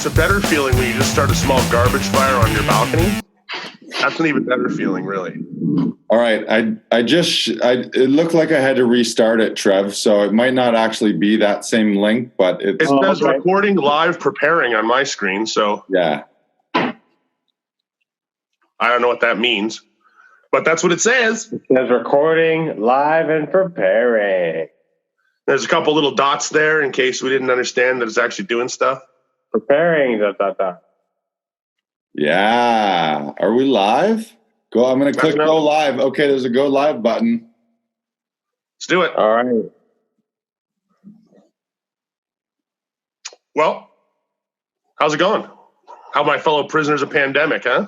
it's a better feeling when you just start a small garbage fire on your balcony. That's an even better feeling, really. All right, it looked like I had to restart it, Trev, so it might not actually be that same link, but it says recording live preparing on my screen, so yeah. I don't know what that means, but that's what it says. It says recording live and preparing. There's a couple little dots there in case we didn't understand that it's actually doing stuff. Preparing, Yeah. Are we live? I'm going to click go live. Okay, there's a go live button. Let's do it. All right. Well, how's it going? How are my fellow prisoners of pandemic, huh?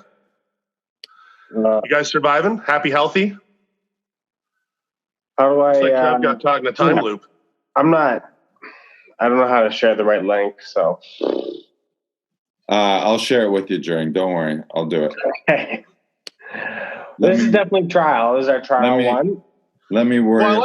You guys surviving? Happy, healthy? How do I... It's like I've got caught in a time loop. I don't know how to share the right link, so... I'll share it with you, Jering. Don't worry. I'll do it. Okay. This is definitely trial. This is our trial one. Let me worry. Well, I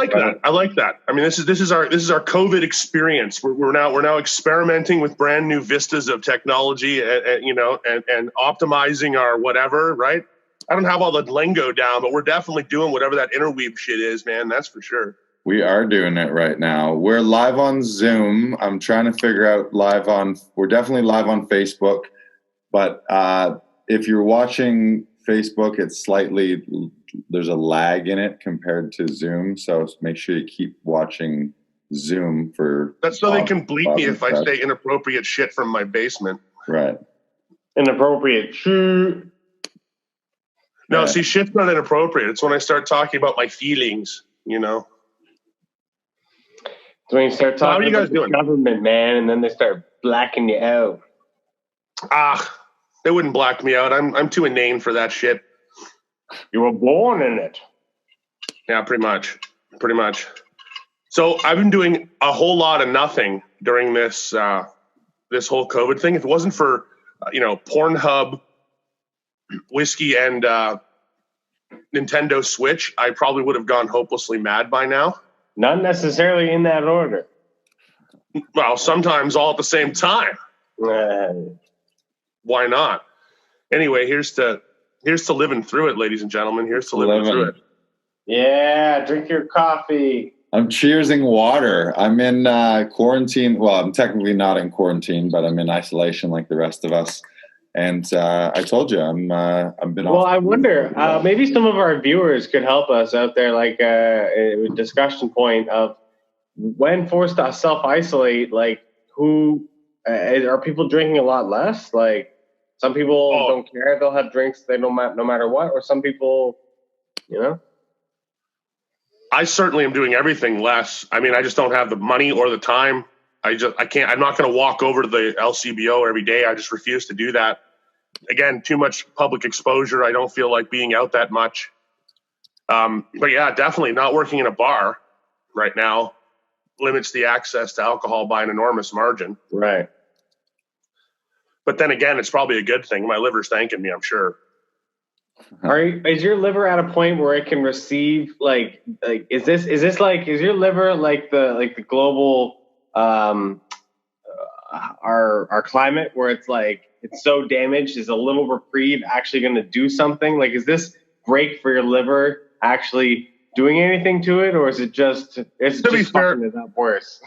like that. I mean, this is our COVID experience. We're now experimenting with brand new vistas of technology, and optimizing our whatever. Right? I don't have all the lingo down, but we're definitely doing whatever that interweave shit is, man. That's for sure. We are doing it right now. We're live on Zoom. I'm trying to figure out we're definitely live on Facebook, but if you're watching Facebook, there's a lag in it compared to Zoom. So make sure you keep watching Zoom for. That's so they can bleep me if I say inappropriate shit from my basement. Right. Inappropriate. No, see, shit's not inappropriate. It's when I start talking about my feelings, So when you start talking about the government, man, and then they start blacking you out. They wouldn't black me out. I'm too inane for that shit. You were born in it. Yeah, pretty much. So I've been doing a whole lot of nothing during this this whole COVID thing. If it wasn't for Pornhub, whiskey, and Nintendo Switch, I probably would have gone hopelessly mad by now. Not necessarily in that order. Well, sometimes all at the same time. Why not? Anyway, here's to living through it, ladies and gentlemen. Here's to living through it. Yeah, drink your coffee. I'm cheersing water. I'm in quarantine. Well, I'm technically not in quarantine, but I'm in isolation like the rest of us. And I told you, I've been off. Well, I wonder, maybe some of our viewers could help us out there, like a discussion point of when forced to self-isolate, like who are people drinking a lot less? Like some people don't care. They'll have drinks no matter what. Or some people, I certainly am doing everything less. I mean, I just don't have the money or the time. I can't. I'm not going to walk over to the LCBO every day. I just refuse to do that. Again, too much public exposure. I don't feel like being out that much. But yeah, definitely not working in a bar right now limits the access to alcohol by an enormous margin. Right. But then again, it's probably a good thing. My liver's thanking me, I'm sure. Is your liver at a point where it can receive is your liver like the global our climate where it's like it's so damaged, is a little reprieve actually going to do something? Like, is this break for your liver actually doing anything to it, or is it just fucking it up worse?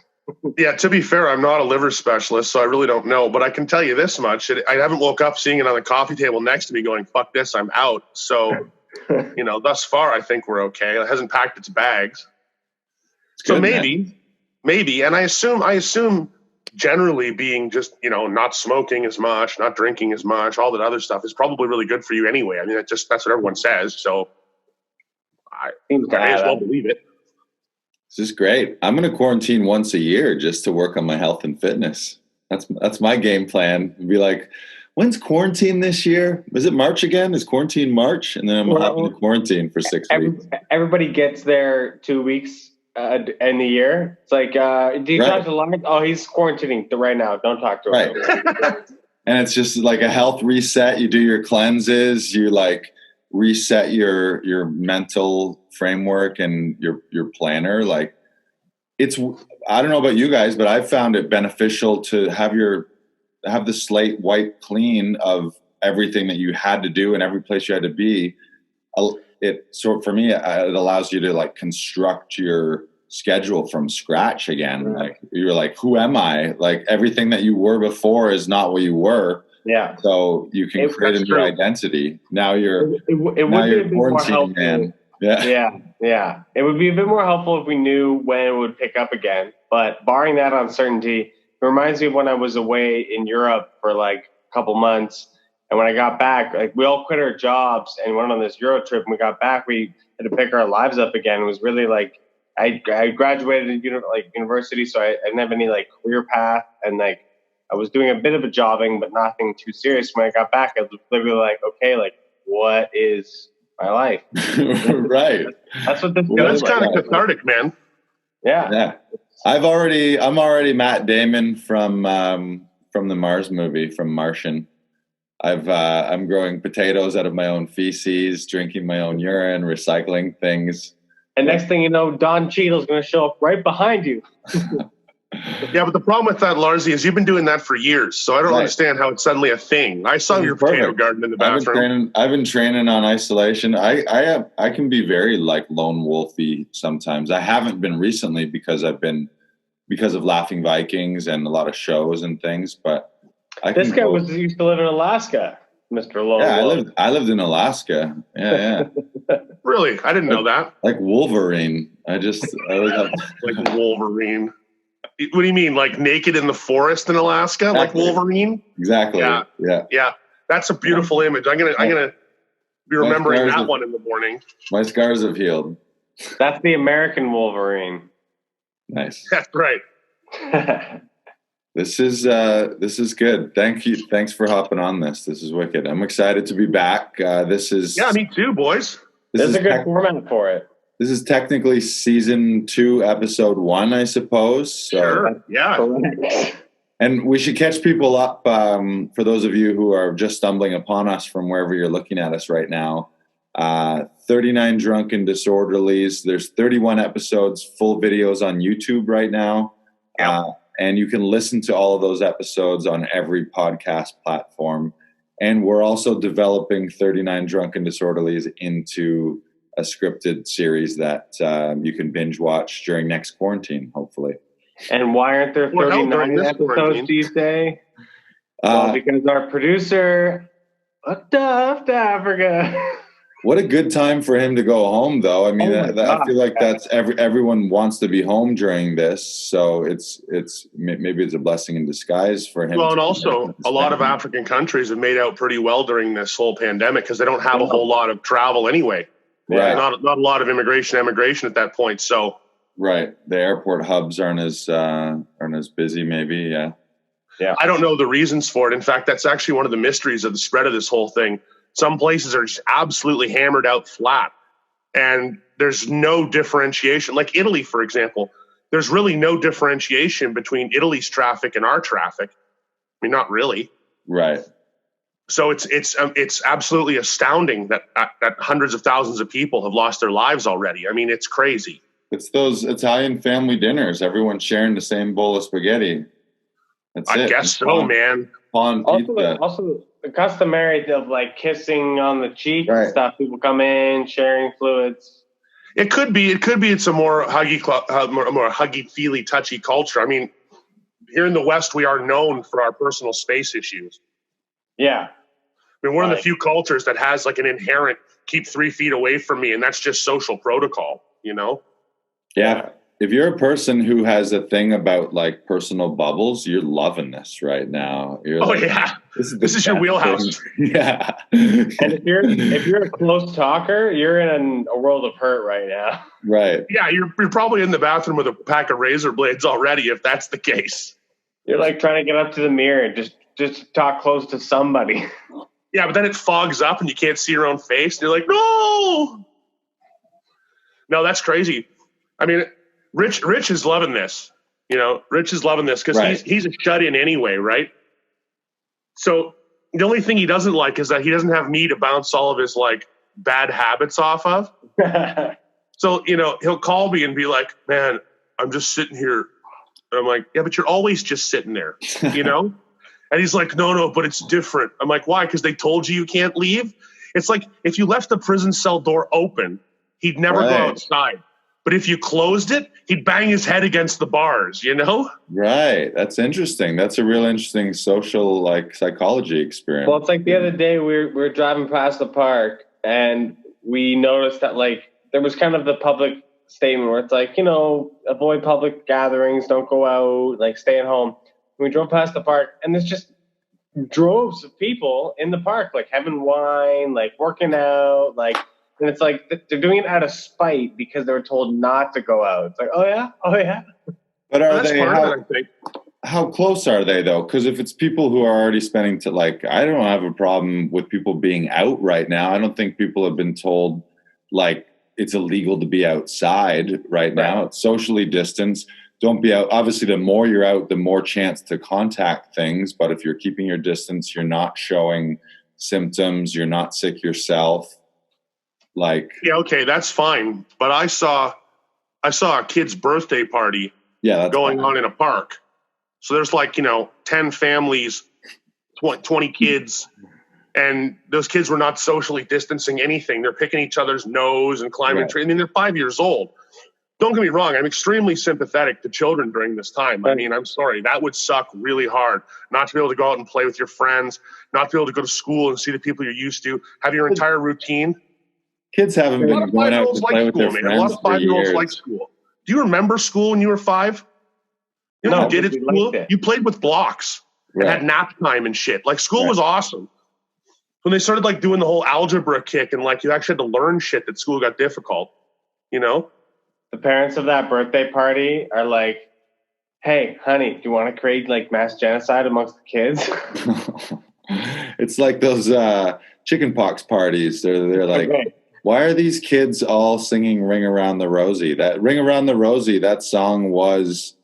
Yeah, to be fair, I'm not a liver specialist, so I really don't know. But I can tell you this much: I haven't woke up seeing it on the coffee table next to me, going "fuck this, I'm out." So, thus far, I think we're okay. It hasn't packed its bags, so maybe, and I assume. Generally being just, not smoking as much, not drinking as much, all that other stuff is probably really good for you anyway. I mean, that's what everyone says. So I may as well believe it. This is great. I'm going to quarantine once a year just to work on my health and fitness. That's my game plan. Be like, when's quarantine this year? Is it March again? Is quarantine March? And then I'm hopping to quarantine for 6 weeks. Everybody gets their 2 weeks. In the year, it's like, do you talk to Lars? Oh, he's quarantining right now. Don't talk to him. Right. And it's just like a health reset. You do your cleanses. You like reset your mental framework and your planner. Like I don't know about you guys, but I've found it beneficial to have your have the slate wiped clean of everything that you had to do and every place you had to be, for me, it allows you to like construct your schedule from scratch again. Right. Like you're like, who am I? Like everything that you were before is not what you were. Yeah. So you can create a new identity. Now you're it would be a bit more helpful. Man. Yeah. It would be a bit more helpful if we knew when it would pick up again. But barring that uncertainty, it reminds me of when I was away in Europe for like a couple months. And when I got back, like we all quit our jobs and went on this Euro trip. And we got back, we had to pick our lives up again. It was really like I graduated university, so I didn't have any like career path, and like I was doing a bit of a jobbing, but nothing too serious. When I got back, I was literally like, okay, like what is my life? Right. That's what this. That's kind of cathartic, man. Yeah. I'm already Matt Damon from the Mars movie, from Martian. I'm growing potatoes out of my own feces, drinking my own urine, recycling things. And next thing you know, Don Cheadle's going to show up right behind you. Yeah, but the problem with that, Larsie, is you've been doing that for years, so I don't understand how it's suddenly a thing. I saw your potato garden in the bathroom. I've been training on isolation. I can be very like lone wolfy sometimes. I haven't been recently because of Laughing Vikings and a lot of shows and things. But this guy used to live in Alaska, Mr. Lone Wolf. I lived in Alaska. Yeah. Really? I didn't know that. Like Wolverine. I was like Wolverine. What do you mean? Like naked in the forest in Alaska? Exactly. Like Wolverine? Exactly. Yeah. That's a beautiful image. I'm gonna be remembering that one in the morning. My scars have healed. That's the American Wolverine. Nice. That's right. This is good. Thank you. Thanks for hopping on this. This is wicked. I'm excited to be back. Yeah, me too, boys. There's a good format for it. This is technically season 2, episode 1, I suppose. So, sure. Yeah. And we should catch people up, for those of you who are just stumbling upon us from wherever you're looking at us right now. 39 Drunken Disorderlies. There's 31 episodes, full videos on YouTube right now. Yeah. And you can listen to all of those episodes on every podcast platform. And we're also developing 39 Drunken Disorderlies into a scripted series that you can binge watch during next quarantine, hopefully. And why aren't there 39 episodes, do you say? Well, because our producer hooked off to Africa. What a good time for him to go home, though. I mean, I feel like that's everyone wants to be home during this, so it's maybe it's a blessing in disguise for him. Well, and also a lot of African countries have made out pretty well during this whole pandemic because they don't have a whole lot of travel anyway. Right. Not a lot of emigration at that point. So right, the airport hubs aren't as busy. Maybe, yeah. I don't know the reasons for it. In fact, that's actually one of the mysteries of the spread of this whole thing. Some places are just absolutely hammered out flat, and there's no differentiation. Like Italy, for example, there's really no differentiation between Italy's traffic and our traffic. I mean, not really. Right. So it's absolutely astounding that hundreds of thousands of people have lost their lives already. I mean, it's crazy. It's those Italian family dinners. Everyone's sharing the same bowl of spaghetti. I guess so, man. Also, the customary of like kissing on the cheek and stuff. People come in sharing fluids. It could be. It's a more huggy, feely, touchy culture. I mean, here in the West, we are known for our personal space issues. Yeah. I mean, we're in the few cultures that has like an inherent keep 3 feet away from me, and that's just social protocol, you know? Yeah. If you're a person who has a thing about like personal bubbles, you're loving this right now. This is your wheelhouse. Yeah. And if you're a close talker, you're in a world of hurt right now. Right. Yeah, you're probably in the bathroom with a pack of razor blades already, if that's the case. You're like trying to get up to the mirror and just talk close to somebody. Yeah, but then it fogs up and you can't see your own face, and you're like, no, that's crazy. I mean, Rich is loving this. You know, Rich is loving this because he's a shut-in anyway, right? So the only thing he doesn't like is that he doesn't have me to bounce all of his like bad habits off of. So, you know, he'll call me and be like, man, I'm just sitting here. And I'm like, yeah, but you're always just sitting there, you know? And he's like, no, but it's different. I'm like, why? Because they told you can't leave? It's like if you left the prison cell door open, he'd never go outside. But if you closed it, he'd bang his head against the bars, you know? Right. That's interesting. That's a real interesting social, like, psychology experience. Well, it's like the other day we were driving past the park and we noticed that, like, there was kind of the public statement where it's like, you know, avoid public gatherings, don't go out, like, stay at home. We drove past the park and there's just droves of people in the park, like having wine, like working out, like, and it's like they're doing it out of spite because they were told not to go out. It's like, oh yeah. But are they? How close are they though? Because if it's people who are already spending to, like, I don't have a problem with people being out right now. I don't think people have been told like it's illegal to be outside right now. It's socially distanced. Don't be out. Obviously, the more you're out, the more chance to contact things. But if you're keeping your distance, you're not showing symptoms, you're not sick yourself. Like, yeah, okay, that's fine. But I saw a kid's birthday party going on in a park. So there's like, 10 families, 20 kids, and those kids were not socially distancing anything. They're picking each other's nose and climbing trees. I mean, they're 5 years old. Don't get me wrong. I'm extremely sympathetic to children during this time. I mean, I'm sorry. That would suck really hard not to be able to go out and play with your friends, not to be able to go to school and see the people you're used to, have your entire routine. Kids haven't been going out to play with their friends. A lot of 5-year-olds like school. Do you remember school when you were 5? You know what you did at school? You played with blocks and had nap time and shit. Like, school was awesome. When they started, like, doing the whole algebra kick and, like, you actually had to learn shit, that school got difficult, you know? The parents of that birthday party are like, hey, honey, do you want to create, like, mass genocide amongst the kids? It's like those chickenpox parties. They're like, why are these kids all singing Ring Around the Rosie? That Ring Around the Rosie, that song was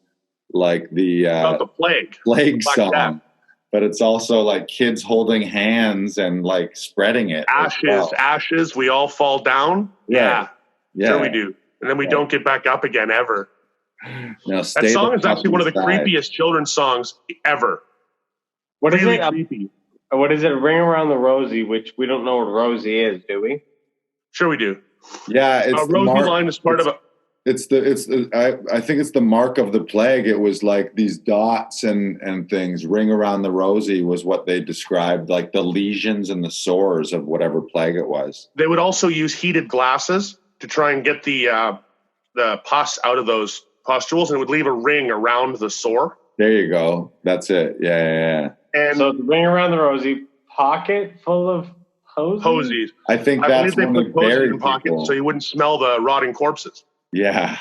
like the plague song. Death. But it's also like kids holding hands and like spreading it. Ashes, we all fall down. Yeah. Sure we do. And then we don't get back up again ever. Now, that song is actually one of the creepiest children's songs ever. What is it? Creepy. What is it? Ring Around the Rosie, which we don't know what Rosie is, do we? Sure we do. Yeah, it's Rosie line is part of it. I think it's the mark of the plague. It was like these dots and things. Ring around the Rosie was what they described, like the lesions and the sores of whatever plague it was. They would also use heated glasses to try and get the pus out of those pustules, and it would leave a ring around the sore. There you go. That's it. Yeah. And so the Ring Around the Rosie, pocket full of hosies. I think that's they when put they hosies buried in pockets so you wouldn't smell the rotting corpses. Yeah.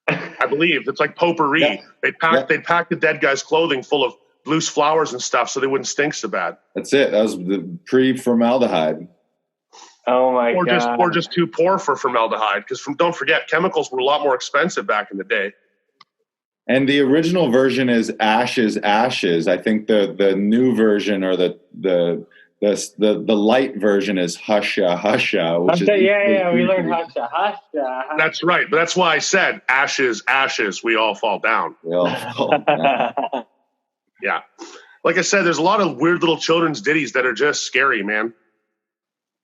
I believe it's like potpourri. Yeah. They'd pack the dead guy's clothing full of loose flowers and stuff so they wouldn't stink so bad. That's it. That was the pre-formaldehyde. Oh my God. Or just too poor for formaldehyde, because don't forget, chemicals were a lot more expensive back in the day. And the original version is Ashes, Ashes. I think the new version, or the light version, is Husha, Husha. Which we learned Husha, Husha. That's right. But that's why I said ashes, ashes, we all fall down. We all fall down. Yeah. Like I said, there's a lot of weird little children's ditties that are just scary, man.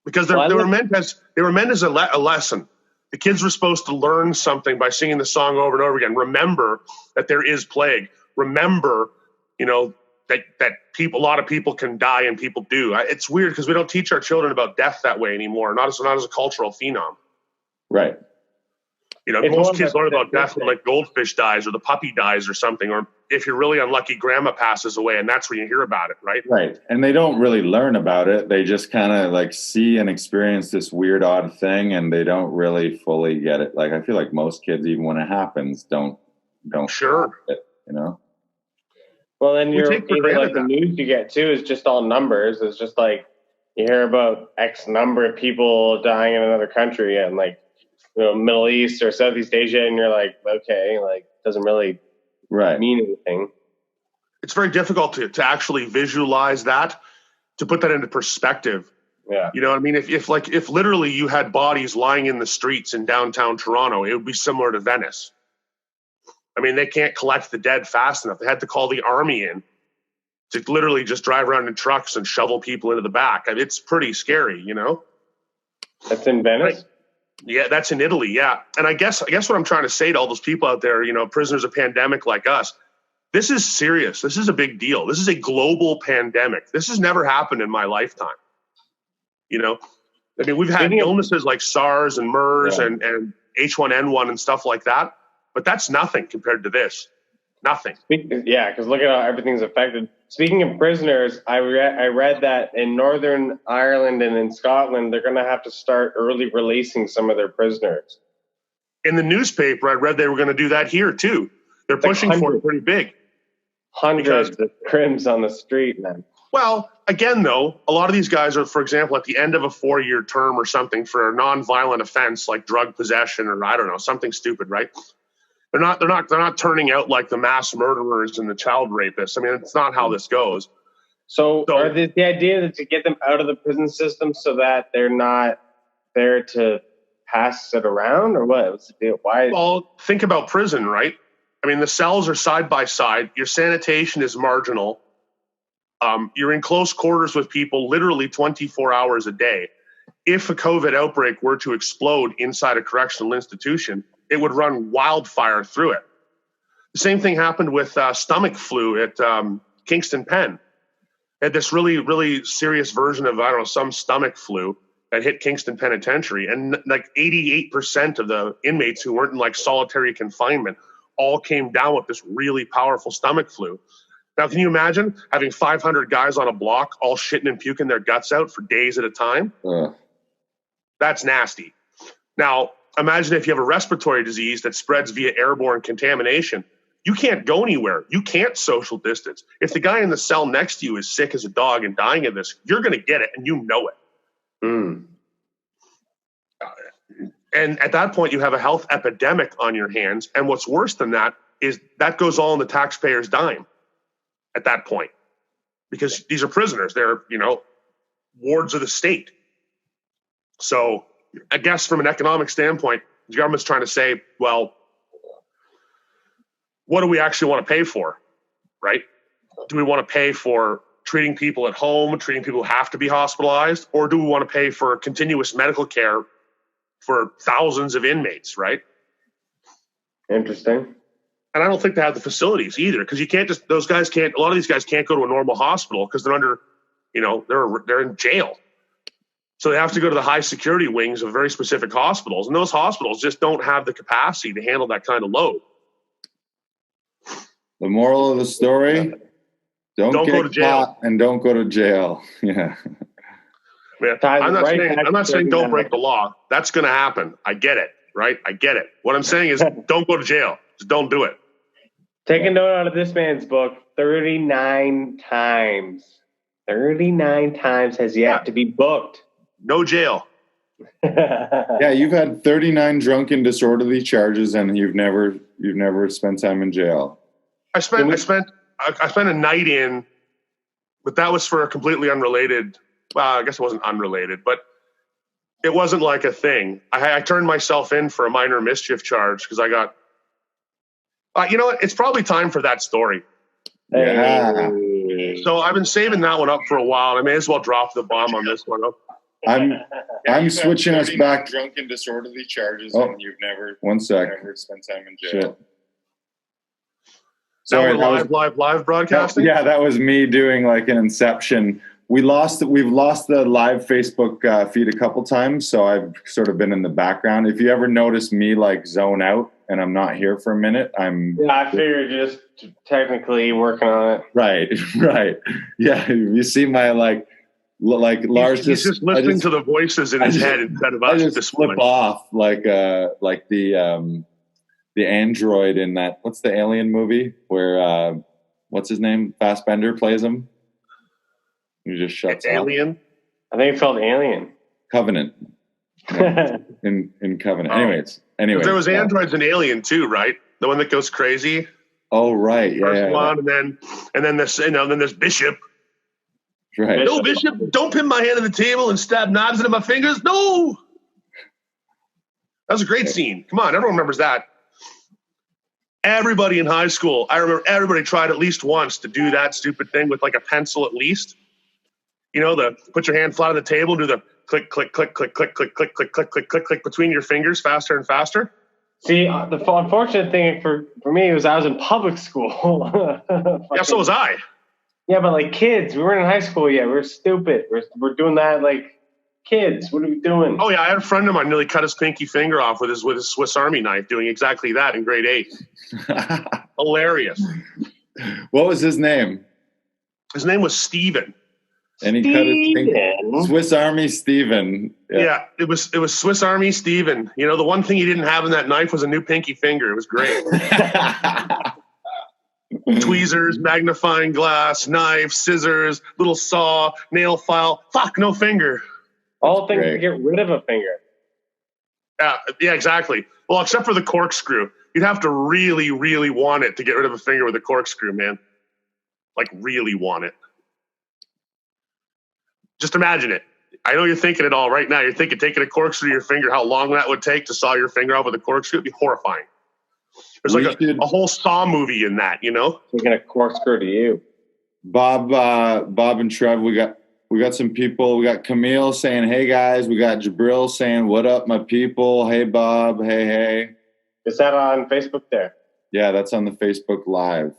Because they were meant as a lesson. The kids were supposed to learn something by singing the song over and over again. Remember that there is plague. Remember, that a lot of people can die, and people do. It's weird because we don't teach our children about death that way anymore. Not as a cultural phenom. Right. Most kids learn about death when, like, goldfish dies or the puppy dies or something, or if you're really unlucky, grandma passes away, and that's when you hear about it, right? Right. And they don't really learn about it. They just kind of like see and experience this weird, odd thing, and they don't really fully get it. Like, I feel like most kids, even when it happens, don't sure it, Well, then the news you get too is just all numbers. It's just like you hear about X number of people dying in another country, and like Middle East or Southeast Asia, and you're like, okay, like doesn't really mean anything. It's very difficult to actually visualize that, to put that into perspective. Yeah. You know what I mean? If literally you had bodies lying in the streets in downtown Toronto, it would be similar to Venice. I mean, they can't collect the dead fast enough. They had to call the army in to literally just drive around in trucks and shovel people into the back. I mean, it's pretty scary, you know? That's in Venice? Yeah, that's in Italy, yeah. And I guess what I'm trying to say to all those people out there, you know, prisoners of pandemic like us, this is serious. This is a big deal. This is a global pandemic. This has never happened in my lifetime. You know? I mean, we've had illnesses like SARS and MERS and H1N1 and stuff like that, but that's nothing compared to this. Nothing. Yeah, because look at how everything's affected. Speaking of prisoners, I read that in Northern Ireland and in Scotland, they're going to have to start early releasing some of their prisoners. In the newspaper, I read they were going to do that here too. They're pushing for it pretty big. Hundreds of crims on the street, man. Well, again, though, a lot of these guys are, for example, at the end of a 4-year term or something for a non-violent offense like drug possession or I don't know, something stupid, right? They're not turning out like the mass murderers and the child rapists. I mean, it's not how this goes. So are the idea is to get them out of the prison system so that they're not there to pass it around, or what? What's the deal? Why? Well, think about prison, right? I mean, the cells are side by side. Your sanitation is marginal. You're in close quarters with people literally 24 hours a day. If a COVID outbreak were to explode inside a correctional institution, it would run wildfire through it. The same thing happened with stomach flu at Kingston Pen. Had this really, really serious version of, I don't know, some stomach flu that hit Kingston Penitentiary. And like 88% of the inmates who weren't in like solitary confinement all came down with this really powerful stomach flu. Now, can you imagine having 500 guys on a block all shitting and puking their guts out for days at a time? That's nasty. Now, imagine if you have a respiratory disease that spreads via airborne contamination. You can't go anywhere. You can't social distance. If the guy in the cell next to you is sick as a dog and dying of this, you're going to get it, and you know it. And at that point, you have a health epidemic on your hands. And what's worse than that is that goes all on the taxpayer's dime at that point, because these are prisoners. They're, you know, wards of the state. So I guess from an economic standpoint, the government's trying to say, well, what do we actually want to pay for, right? Do we want to pay for treating people at home, treating people who have to be hospitalized, or do we want to pay for continuous medical care for thousands of inmates, right? Interesting. And I don't think they have the facilities either, because you can't just, a lot of these guys can't go to a normal hospital because they're under, you know, they're in jail. So they have to go to the high security wings of very specific hospitals. And those hospitals just don't have the capacity to handle that kind of load. The moral of the story, don't go to jail and don't go to jail. Yeah. Man, I'm not saying don't break the law. That's going to happen. I get it, right? I get it. What I'm saying is don't go to jail. Just don't do it. Take a note out of this man's book. 39 times. 39 times has yet to be booked. No jail. Yeah, you've had 39 drunken disorderly charges, and you've never spent time in jail. I spent a night in, but that was for a completely unrelated. Well, I guess it wasn't unrelated, but it wasn't like a thing. I turned myself in for a minor mischief charge because I got. You know what? It's probably time for that story. Yeah. So I've been saving that one up for a while. I may as well drop the bomb on this one. I'm switching us back. Drunken disorderly charges, and you've never spent time in jail. Shit. Sorry, live broadcasting. Yeah, that was me doing like an Inception. We've lost the live Facebook feed a couple times, so I've sort of been in the background. If you ever notice me like zone out and I'm not here for a minute, I figured just technically working on it. Right. Yeah, you see my like Lars he's just listening to the voices in his head instead of us. I just flip off like the android in that, what's the Alien movie where what's his name? Fassbender plays him. He just shuts Alien. off. I think it's called Alien. Covenant. in Covenant. Anyways. There was androids in Alien too, right? The one that goes crazy. Oh right, yeah. First one, and then this Bishop. Right. No, Bishop, don't pin my hand on the table and stab knives into my fingers. No. That was a great scene. Come on, everyone remembers that. Everybody in high school, I remember everybody tried at least once to do that stupid thing with like a pencil at least. You know, the put your hand flat on the table, do the click, click, click, click, click, click, click, click, click, click, click, click between your fingers faster and faster. See, the unfortunate thing for me was I was in public school. Yeah, so was I. Yeah, but like kids, we weren't in high school yet. We were stupid. We're doing that like kids. What are we doing? Oh yeah, I had a friend of mine nearly cut his pinky finger off with his Swiss Army knife doing exactly that in grade 8. Hilarious. What was his name? His name was Steven. And he cut his finger. Swiss Army Steven. Yeah, it was Swiss Army Steven. You know, the one thing he didn't have in that knife was a new pinky finger. It was great. Tweezers, magnifying glass, knife, scissors, little saw, nail file. Fuck, no finger. All things to get rid of a finger. Yeah, exactly. Well, except for the corkscrew. You'd have to really, really want it to get rid of a finger with a corkscrew, man. Like, really want it. Just imagine it. I know you're thinking it all right now. You're thinking taking a corkscrew to your finger, how long that would take to saw your finger off with a corkscrew. It'd be horrifying. There's like a whole Saw movie in that, you know? Taking a corkscrew to you. Bob and Trev, we got some people. We got Camille saying, hey, guys. We got Jabril saying, what up, my people? Hey, Bob. Hey. Is that on Facebook there? Yeah, that's on the Facebook Live.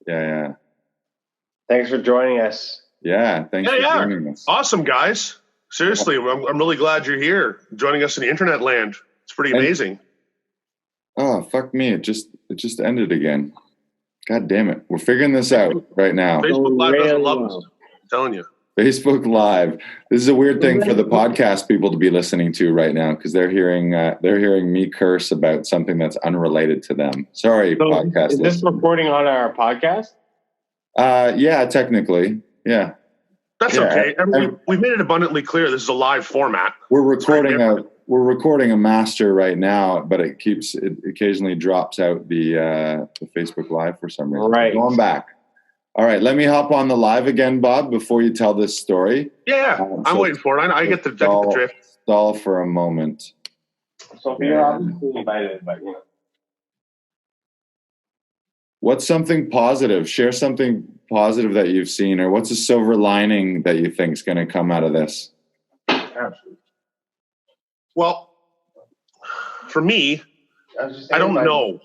Yeah. Thanks for joining us. Yeah, thanks for joining us. Awesome, guys. Seriously, I'm really glad you're here, joining us in the internet land. It's pretty amazing. Oh, fuck me. It just ended again. God damn it. We're figuring this out right now. Facebook Live doesn't love us. I'm telling you. Facebook Live. This is a weird thing for the podcast people to be listening to right now because they're hearing me curse about something that's unrelated to them. Sorry, podcast. Is this recording on our podcast? Yeah, technically. Yeah. That's okay. We've made it abundantly clear this is a live format. We're recording a master right now, but it occasionally drops out the Facebook Live for some reason. Right. Going back. All right, let me hop on the live again, Bob, before you tell this story. Yeah, I'm waiting for it. I get the drift. Stall for a moment. So you're obviously invited, but you know. What's something positive? Share something positive that you've seen, or what's a silver lining that you think is going to come out of this? Absolutely. Well, for me, I don't know.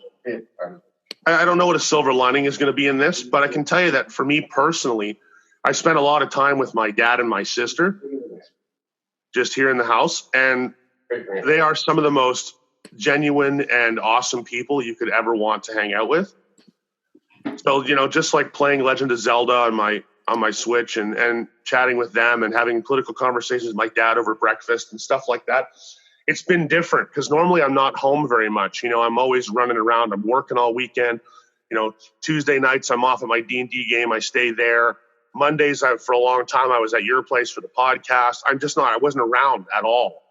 I don't know what a silver lining is going to be in this, but I can tell you that for me personally, I spent a lot of time with my dad and my sister just here in the house, and they are some of the most genuine and awesome people you could ever want to hang out with. So, you know, just like playing Legend of Zelda on my Switch and chatting with them and having political conversations with my dad over breakfast and stuff like that, it's been different because normally I'm not home very much. You know, I'm always running around. I'm working all weekend. You know, Tuesday nights I'm off at my D&D game. I stay there. Mondays, for a long time, I was at your place for the podcast. I wasn't around at all.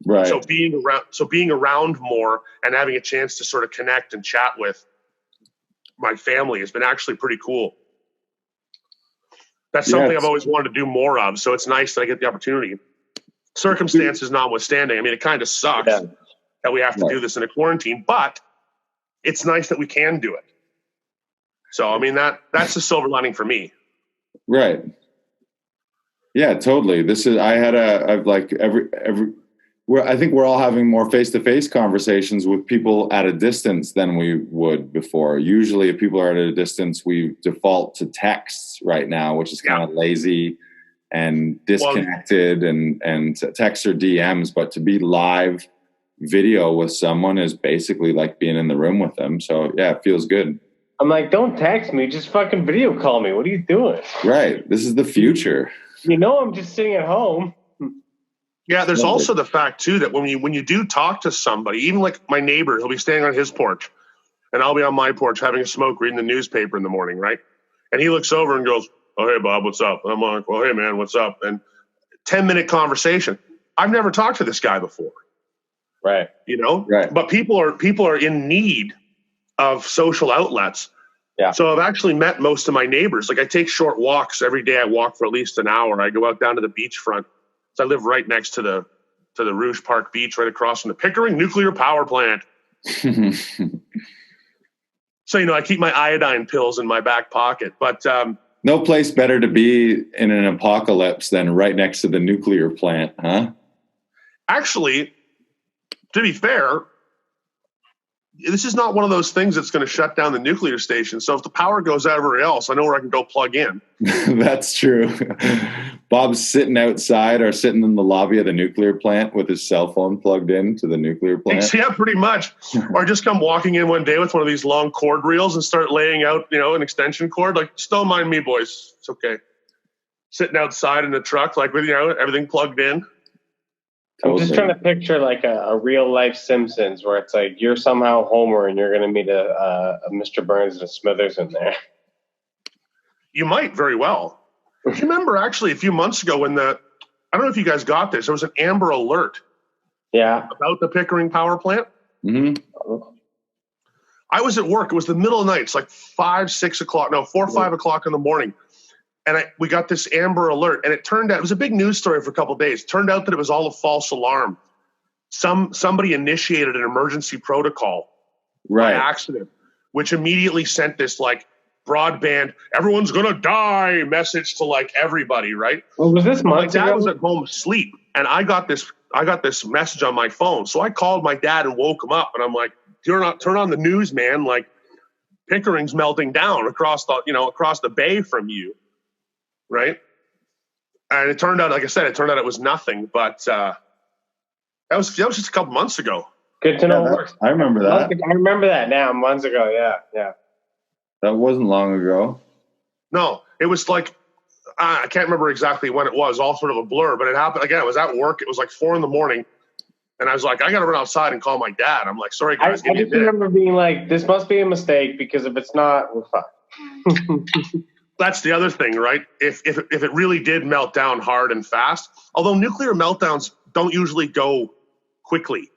Right. So being around more and having a chance to sort of connect and chat with my family has been actually pretty cool. That's something I've always wanted to do more of. So it's nice that I get the opportunity. Circumstances notwithstanding. I mean, it kind of sucks that we have to do this in a quarantine, but it's nice that we can do it. So, I mean, that's the silver lining for me. Right. Yeah, totally. I think we're all having more face-to-face conversations with people at a distance than we would before. Usually if people are at a distance, we default to texts right now, which is kind of lazy and disconnected and text or DMs. But to be live video with someone is basically like being in the room with them. So yeah, it feels good. I'm like, don't text me, just fucking video call me. What are you doing? Right. This is the future. You know, I'm just sitting at home. Yeah, there's also the fact, too, that when you do talk to somebody, even like my neighbor, he'll be standing on his porch, and I'll be on my porch having a smoke, reading the newspaper in the morning, right? And he looks over and goes, oh, hey, Bob, what's up? And I'm like, well, hey, man, what's up? And 10-minute conversation. I've never talked to this guy before. Right. You know? Right. But people are in need of social outlets. Yeah. So I've actually met most of my neighbors. Like I take short walks every day. I walk for at least an hour. I go out down to the beachfront. So I live right next to the Rouge Park Beach, right across from the Pickering Nuclear Power Plant. So, I keep my iodine pills in my back pocket. But no place better to be in an apocalypse than right next to the nuclear plant, huh? Actually, to be fair, this is not one of those things that's going to shut down the nuclear station. So if the power goes out everywhere else, I know where I can go plug in. That's true. Bob's sitting outside or sitting in the lobby of the nuclear plant with his cell phone plugged in to the nuclear plant. Yeah, pretty much. Or just come walking in one day with one of these long cord reels and start laying out, an extension cord. Like, just don't mind me, boys. It's okay. Sitting outside in the truck, like with, everything plugged in. I'm just trying to picture like a real life Simpsons where it's like you're somehow Homer and you're going to meet a Mr. Burns and a Smithers in there. You might very well. Do you remember actually a few months ago when I don't know if you guys got this, there was an Amber Alert. Yeah. About the Pickering power plant. Mm-hmm. I was at work. It was the middle of the night. It's like 4 or 5 o'clock in the morning. And we got this Amber Alert, and it turned out, it was a big news story for a couple of days. It turned out that it was all a false alarm. Somebody initiated an emergency protocol by accident, which immediately sent this like broadband, everyone's going to die message to like everybody, right? Well, was this months ago? My dad was at home asleep, and I got this message on my phone. So I called my dad and woke him up, and I'm like, turn on the news, man. Like Pickering's melting down across the bay from you. Right. And it turned out, like I said, it was nothing, but that was just a couple months ago. Good to know. I remember that. I remember that now, months ago. Yeah. That wasn't long ago. No, it was like, I can't remember exactly when it was, all sort of a blur, but it happened again. I was at work. It was like 4 a.m. And I was like, I got to run outside and call my dad. I'm like, sorry, guys. I just remember being like, this must be a mistake because if it's not, we're fucked. That's the other thing, right? If it really did melt down hard and fast, although nuclear meltdowns don't usually go quickly.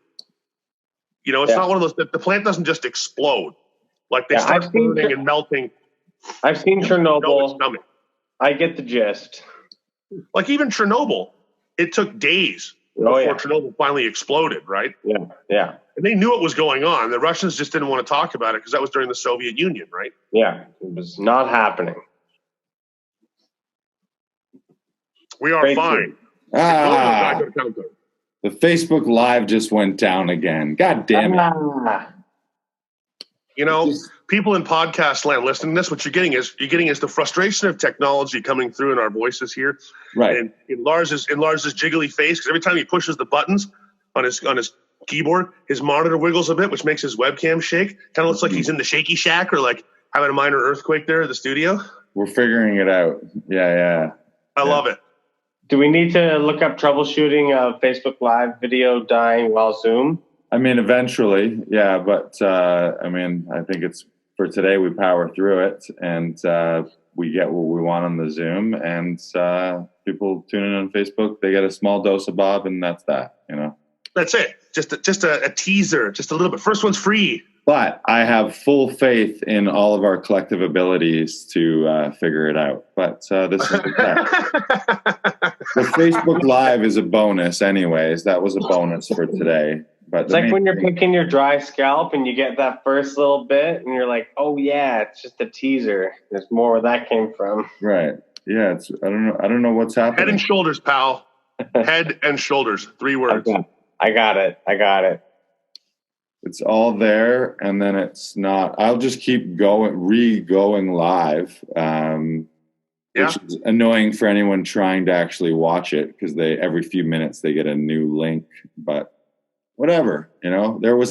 It's not one of those, the plant doesn't just explode. Like they start burning and melting. I've seen Chernobyl. I get the gist. Like even Chernobyl, it took days before Chernobyl finally exploded, right? Yeah. And they knew what was going on. The Russians just didn't want to talk about it because that was during the Soviet Union, right? Yeah, it was not happening. We are fine. The Facebook Live just went down again. God damn it. People in podcast land listening to this, what you're getting is the frustration of technology coming through in our voices here. Right. And in Lars's jiggly face, because every time he pushes the buttons on his keyboard, his monitor wiggles a bit, which makes his webcam shake. Kind of looks like he's in the shaky shack or like having a minor earthquake there at the studio. We're figuring it out. Yeah. I love it. Do we need to look up troubleshooting of Facebook Live video dying while Zoom? I mean, eventually, yeah. But, I think it's for today, we power through it and we get what we want on the Zoom. And people tune in on Facebook, they get a small dose of Bob, and that's that, That's it. Just a teaser, just a little bit. First one's free. But I have full faith in all of our collective abilities to figure it out. But this is the test. The Facebook Live is a bonus anyways. That was a bonus for today. But it's like when you're picking your dry scalp and you get that first little bit and you're like, oh, yeah, it's just a teaser. There's more where that came from. Right. Yeah. I don't know what's happening. Head and shoulders, pal. Head and shoulders. 3 words. I got it. It's all there, and then it's not. I'll just keep going live, which is annoying for anyone trying to actually watch it because every few minutes they get a new link. But whatever, there was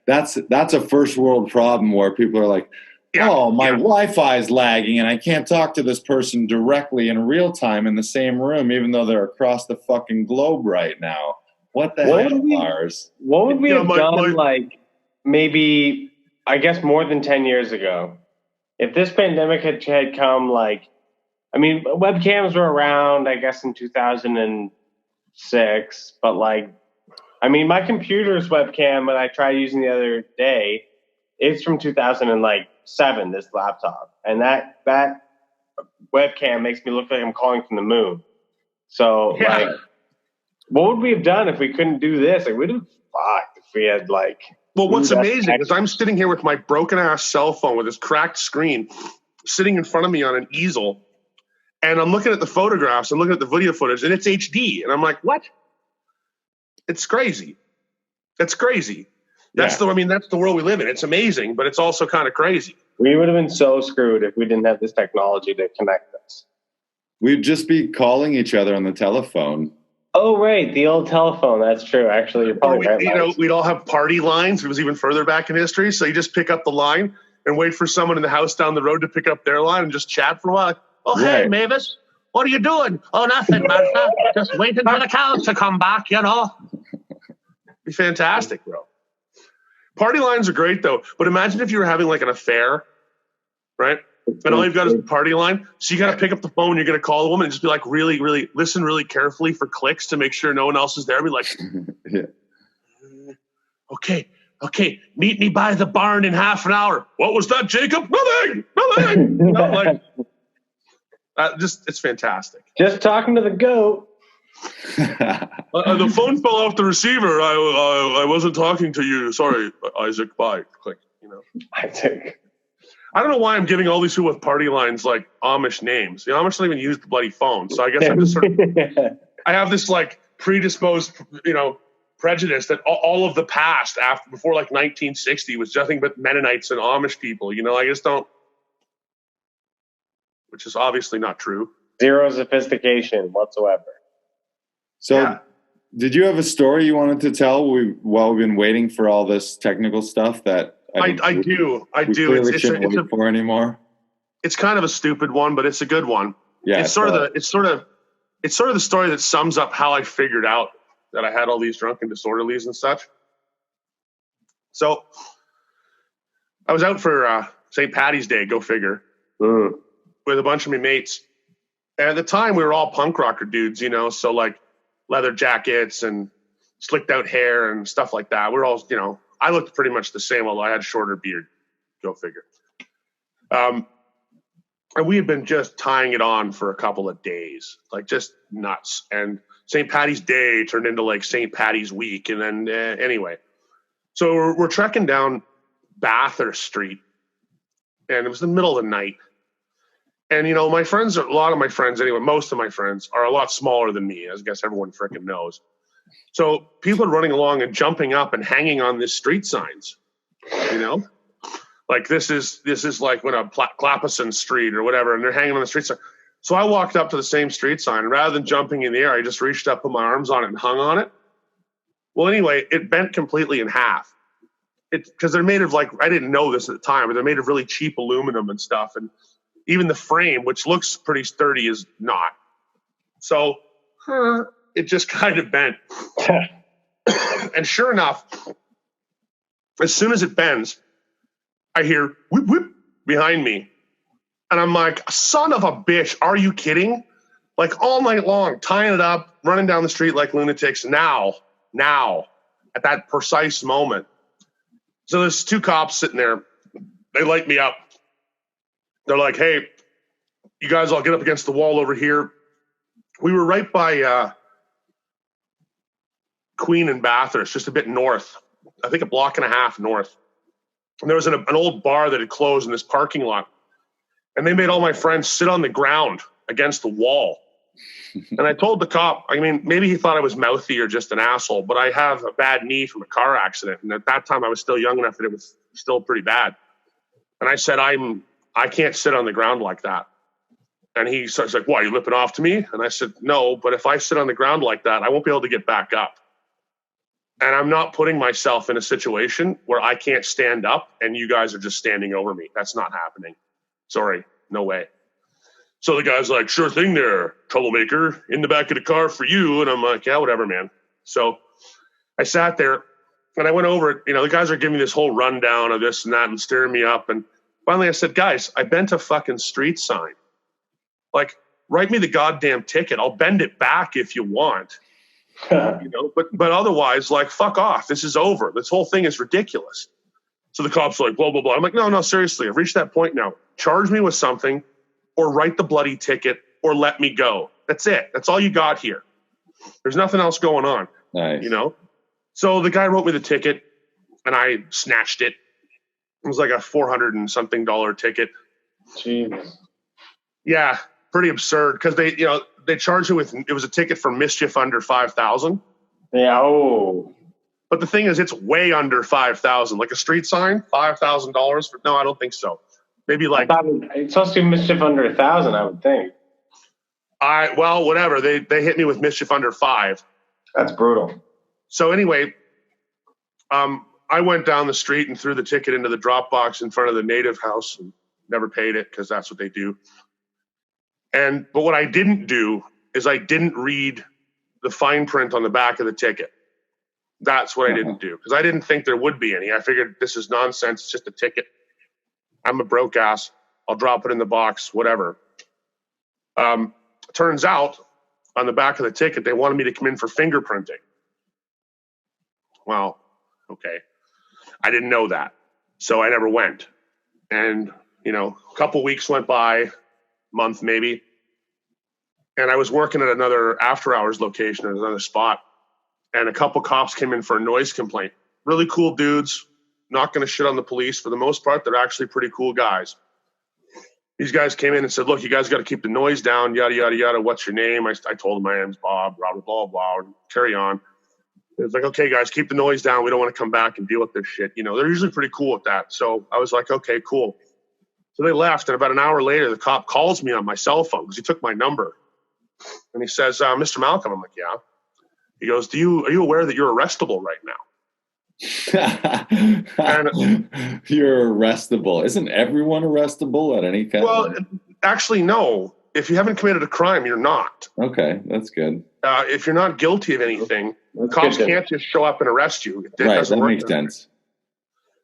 that's a first world problem where people are like, my Wi-Fi is lagging and I can't talk to this person directly in real time in the same room, even though they're across the fucking globe right now. What the hell, Lars? What would we have done, like, maybe, I guess, more than 10 years ago? If this pandemic had come, webcams were around, I guess, in 2006. But, my computer's webcam that I tried using the other day, it's from 2007, this laptop. And that webcam makes me look like I'm calling from the moon. So, what would we have done if we couldn't do this? We'd have fucked if we had Well, what's amazing is I'm sitting here with my broken ass cell phone with this cracked screen sitting in front of me on an easel, and I'm looking at the photographs, I'm looking at the video footage, and it's HD. And I'm like, what? It's crazy. That's crazy. That's the world we live in. It's amazing, but it's also kind of crazy. We would have been so screwed if we didn't have this technology to connect us. We'd just be calling each other on the telephone. Oh, right. The old telephone. That's true. Actually, you're probably right. We'd all have party lines. It was even further back in history. So you just pick up the line and wait for someone in the house down the road to pick up their line and just chat for a while. Oh, hey, Mavis, what are you doing? Oh, nothing, Martha. Just waiting for the cows to come back, you know. Be fantastic, bro. Party lines are great, though. But imagine if you were having like an affair, right? And all you've got is the party line. So you got to pick up the phone. You're going to call the woman and just be like, really, really listen really carefully for clicks to make sure no one else is there. Be like, okay, meet me by the barn in half an hour. What was that, Jacob? Nothing. It's fantastic. Just talking to the goat. The phone fell off the receiver. I wasn't talking to you. Sorry, Isaac. Bye. Click. You know, Isaac. I don't know why I'm giving all these people with party lines like Amish names. The Amish don't even use the bloody phone. So I guess I'm just sort of, I have this like predisposed, prejudice that all of the past before like 1960 was nothing but Mennonites and Amish people. I just don't, which is obviously not true. Zero sophistication whatsoever. So did you have a story you wanted to tell while we've been waiting for all this technical stuff that I do. Clearly shouldn't wait for anymore. It's kind of a stupid one, but it's a good one. Yeah, it's sort of the story that sums up how I figured out that I had all these drunken disorderlies and such. So I was out for St. Paddy's Day, go figure, with a bunch of my mates. And at the time, we were all punk rocker dudes, so like leather jackets and slicked out hair and stuff like that. We're all, I looked pretty much the same, although I had shorter beard. Go figure. And we had been just tying it on for a couple of days, like just nuts. And St. Paddy's Day turned into like St. Paddy's Week. And then anyway, so we're trekking down Bathurst Street, and it was the middle of the night. And, my friends, a lot of my friends anyway, most of my friends are a lot smaller than me, as I guess everyone freaking knows. So people are running along and jumping up and hanging on these street signs, like this is like when a Clapison Street or whatever, and they're hanging on the street sign. So I walked up to the same street sign, and rather than jumping in the air, I just reached up, put my arms on it, and hung on it. Well, anyway, it bent completely in half. Because they're made of like, I didn't know this at the time, but they're made of really cheap aluminum and stuff, and even the frame, which looks pretty sturdy, is not. So it just kind of bent. And sure enough, as soon as it bends, I hear whoop, whoop behind me. And I'm like, son of a bitch, are you kidding? Like all night long, tying it up, running down the street like lunatics. Now, at that precise moment. So there's two cops sitting there. They light me up. They're like, hey, you guys all get up against the wall over here. We were right by Queen and Bathurst, just a bit north. I think a block and a half north. And there was an old bar that had closed in this parking lot. And they made all my friends sit on the ground against the wall. And I told the cop, maybe he thought I was mouthy or just an asshole, but I have a bad knee from a car accident. And at that time, I was still young enough that it was still pretty bad. And I said, I can't sit on the ground like that. And he starts like, what, are you lipping off to me? And I said, no, but if I sit on the ground like that, I won't be able to get back up. And I'm not putting myself in a situation where I can't stand up and you guys are just standing over me. That's not happening. Sorry, no way. So the guy's like, sure thing there, troublemaker, in the back of the car for you. And I'm like, yeah, whatever, man. So I sat there and I went over it. The guys are giving me this whole rundown of this and that and stirring me up. And finally I said, guys, I bent a fucking street sign. Like, write me the goddamn ticket. I'll bend it back if you want. But otherwise, like, fuck off. This is over. This whole thing is ridiculous. So the cops are like, blah, blah, blah. I'm like, no, seriously. I've reached that point now. Charge me with something or write the bloody ticket or let me go. That's it. That's all you got here. There's nothing else going on. Nice. So the guy wrote me the ticket. and I snatched it. It was like a $400 and something ticket. Jeez. Yeah, pretty absurd because they charged it was a ticket for mischief under 5,000. Yeah. Oh. But the thing is, it's way under 5,000. Like a street sign, $5,000 for? No, I don't think so. Maybe like it's supposed to be mischief under 1,000, I would think. Well, whatever. They hit me with mischief under 5. That's brutal. So anyway, I went down the street and threw the ticket into the drop box in front of the native house and never paid it because that's what they do. But what I didn't do is I didn't read the fine print on the back of the ticket. That's what I didn't do because I didn't think there would be any. I figured this is nonsense. It's just a ticket. I'm a broke ass. I'll drop it in the box, whatever. Turns out on the back of the ticket, they wanted me to come in for fingerprinting. Well, okay. I didn't know that. So I never went. And, a couple weeks went by, month maybe. And I was working at another after hours location at another spot. And a couple cops came in for a noise complaint. Really cool dudes, not going to shit on the police. For the most part, they're actually pretty cool guys. These guys came in and said, look, you guys got to keep the noise down, yada, yada, yada. What's your name? I told them my name's Bob, blah, blah, blah, blah, carry on. It's like, okay, guys, keep the noise down. We don't want to come back and deal with this shit. They're usually pretty cool with that. So I was like, okay, cool. So they left. And about an hour later, the cop calls me on my cell phone because he took my number. And he says, Mr. Malcolm. I'm like, yeah. He goes, are you aware that you're arrestable right now? And, you're arrestable. Isn't everyone arrestable at any kind? Well, actually, no. If you haven't committed a crime, you're not. Okay, that's good. If you're not guilty of anything, cops can't just show up and arrest you. Right, that makes sense.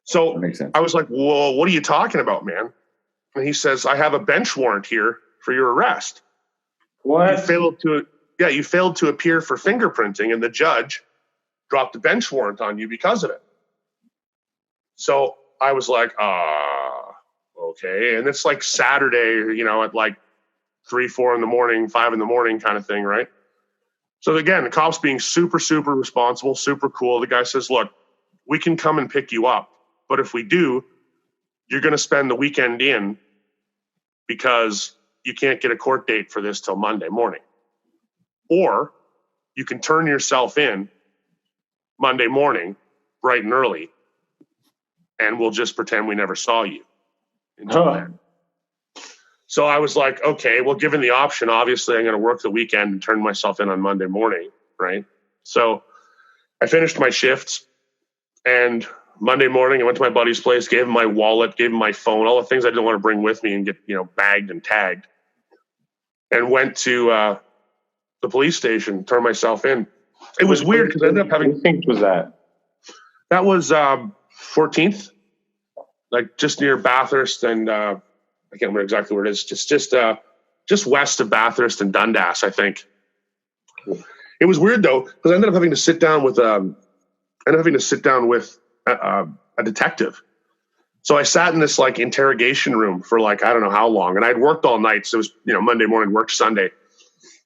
So I was like, well, what are you talking about, man? And he says, I have a bench warrant here for your arrest. What? You failed to appear for fingerprinting, and the judge dropped a bench warrant on you because of it. So I was like, okay. And it's like Saturday, at like 3, 4 in the morning, 5 in the morning kind of thing, right? So again, the cop's being super, super responsible, super cool. The guy says, look, we can come and pick you up. But if we do, you're going to spend the weekend in because you can't get a court date for this till Monday morning. Or you can turn yourself in Monday morning, bright and early, and we'll just pretend we never saw you until then. So I was like, okay, well, given the option, obviously I'm going to work the weekend and turn myself in on Monday morning, right? So I finished my shifts, and Monday morning I went to my buddy's place, gave him my wallet, gave him my phone, all the things I didn't want to bring with me and get, bagged and tagged, and went to the police station, turned myself in. It was weird because I ended up having... What think was that? That was 14th, like just near Bathurst and I can't remember exactly where it is. Just west of Bathurst and Dundas, I think. It was weird though because I ended up having to sit down with a detective. So I sat in this like interrogation room for like I don't know how long, and I'd worked all night. So it was Monday morning, worked Sunday.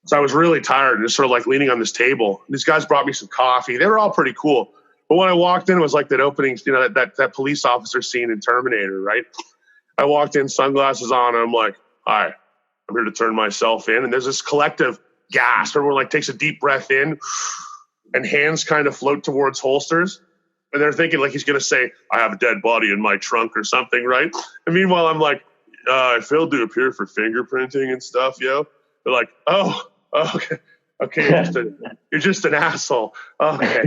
So I was really tired and just sort of like leaning on this table. These guys brought me some coffee. They were all pretty cool. But when I walked in, it was like that opening, that police officer scene in Terminator, right? I walked in, sunglasses on, and I'm like, hi, I'm here to turn myself in. And there's this collective gasp. Everyone like takes a deep breath in and hands kind of float towards holsters. And they're thinking like he's going to say, I have a dead body in my trunk or something, right? And meanwhile, I'm like, I failed to appear for fingerprinting and stuff, yo. They're like, oh, okay, you're just an asshole. Okay,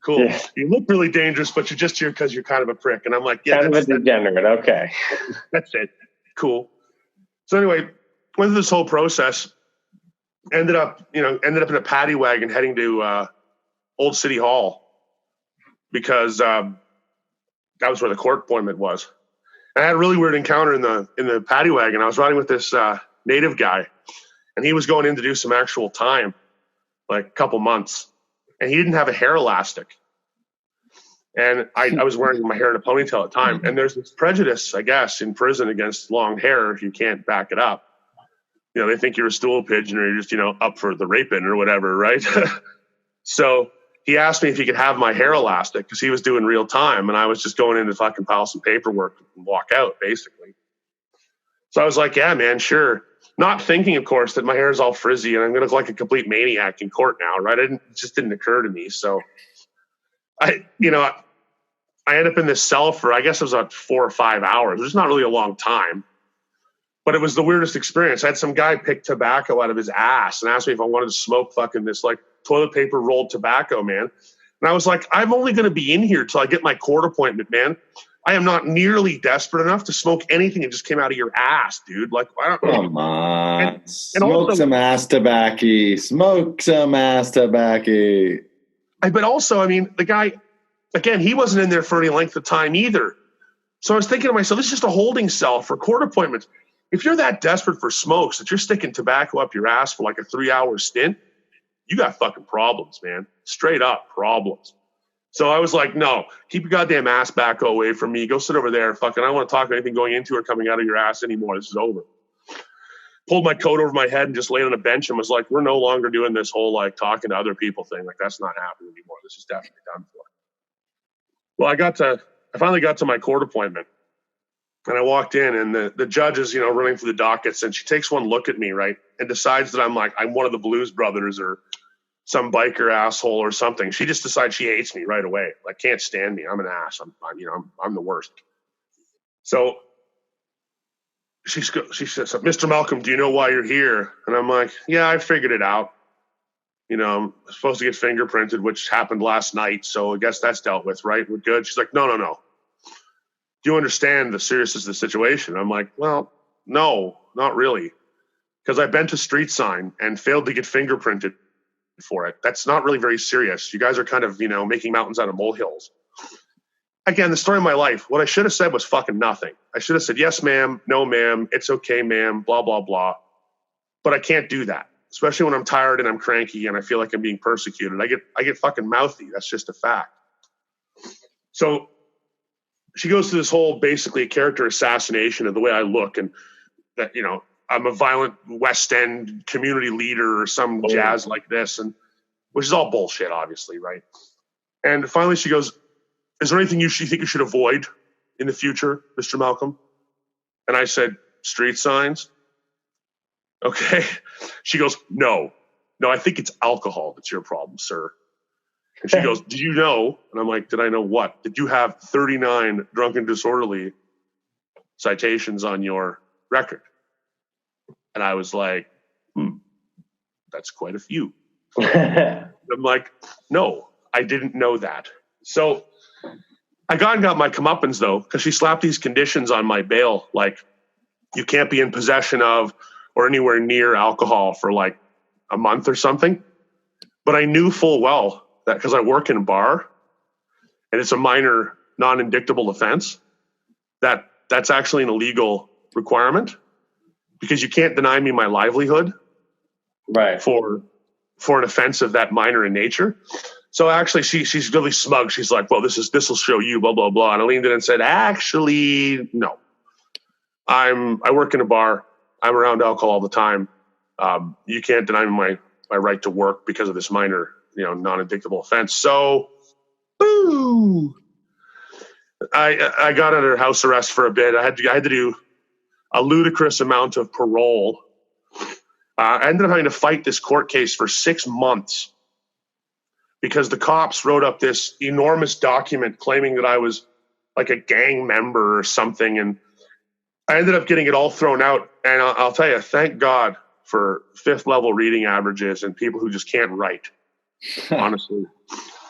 cool. Yeah. You look really dangerous, but you're just here because you're kind of a prick. And I'm like, yeah, kind of a degenerate. Okay, that's it. Cool. So anyway, went through this whole process. Ended up in a paddy wagon heading to Old City Hall because that was where the court appointment was. And I had a really weird encounter in the paddy wagon. I was riding with this native guy, and he was going in to do some actual time, like a couple months, and he didn't have a hair elastic. And I was wearing my hair in a ponytail at the time. And there's this prejudice, I guess, in prison against long hair if you can't back it up. They think you're a stool pigeon or you're just, up for the raping or whatever, right? So he asked me if he could have my hair elastic because he was doing real time, and I was just going in to fucking file some paperwork and walk out, basically. So I was like, yeah, man, sure. Not thinking, of course, that my hair is all frizzy and I'm going to look like a complete maniac in court now, right? It just didn't occur to me. So I ended up in this cell for, I guess it was about 4 or 5 hours. It was not really a long time, but it was the weirdest experience. I had some guy pick tobacco out of his ass and asked me if I wanted to smoke fucking this like toilet paper rolled tobacco, man. And I was like, I'm only going to be in here till I get my court appointment, man. I am not nearly desperate enough to smoke anything that just came out of your ass, dude. Like, I don't. Come on. And Smoke also, some ass tobacco. Smoke some ass tobacco. But also, I mean, the guy, again, he wasn't in there for any length of time either. So I was thinking to myself, this is just a holding cell for court appointments. If you're that desperate for smokes that you're sticking tobacco up your ass for like a 3-hour stint, you got fucking problems, man. Straight up problems. So I was like, no, keep your goddamn ass back away from me. Go sit over there. Fucking, I don't want to talk about anything going into or coming out of your ass anymore. This is over. Pulled my coat over my head and just laid on a bench and was like, we're no longer doing this whole like talking to other people thing. Like, that's not happening anymore. This is definitely done for. Well, I finally got to my court appointment and I walked in and the judge is, running through the dockets and she takes one look at me, right, and decides that I'm one of the Blues Brothers or some biker asshole or something. She just decides she hates me right away. Like, can't stand me. I'm an ass. I'm the worst. So she says, Mr. Malcolm, do you know why you're here? And I'm like, yeah, I figured it out. I'm supposed to get fingerprinted, which happened last night. So I guess that's dealt with, right? We're good. She's like, no. Do you understand the seriousness of the situation? I'm like, well, no, not really. Because I've been to street sign and failed to get fingerprinted for it. That's not really very serious. You guys are kind of, making mountains out of molehills. Again, the story of my life, what I should have said was fucking nothing. I should have said, yes, ma'am, no, ma'am, it's okay, ma'am, blah, blah, blah. But I can't do that, especially when I'm tired and I'm cranky and I feel like I'm being persecuted. I get fucking mouthy. That's just a fact. So she goes through this whole basically character assassination of the way I look and that, I'm a violent West End community leader or some jazz like this, and which is all bullshit, obviously, right? And finally she goes, is there anything you think you should avoid in the future, Mr. Malcolm? And I said, street signs. Okay. She goes, no, I think it's alcohol that's your problem, sir. And she goes, did you know? And I'm like, did I know what? Did you have 39 drunken disorderly citations on your record? And I was like, that's quite a few. I'm like, no, I didn't know that. So I got my comeuppance, though, because she slapped these conditions on my bail. Like, you can't be in possession of or anywhere near alcohol for like a month or something. But I knew full well that because I work in a bar and it's a minor non-indictable offense, that's actually an illegal requirement. Because you can't deny me my livelihood, right? For an offense of that minor in nature. So actually, she's really smug. She's like, "Well, this will show you, blah blah blah." And I leaned in and said, "Actually, no. I work in a bar. I'm around alcohol all the time. You can't deny me my right to work because of this minor, non-indictable offense." So, boo! I got under house arrest for a bit. I had to do a ludicrous amount of parole. I ended up having to fight this court case for 6 months because the cops wrote up this enormous document claiming that I was like a gang member or something. And I ended up getting it all thrown out. And I'll tell you, thank God for 5th level reading averages and people who just can't write. Honestly,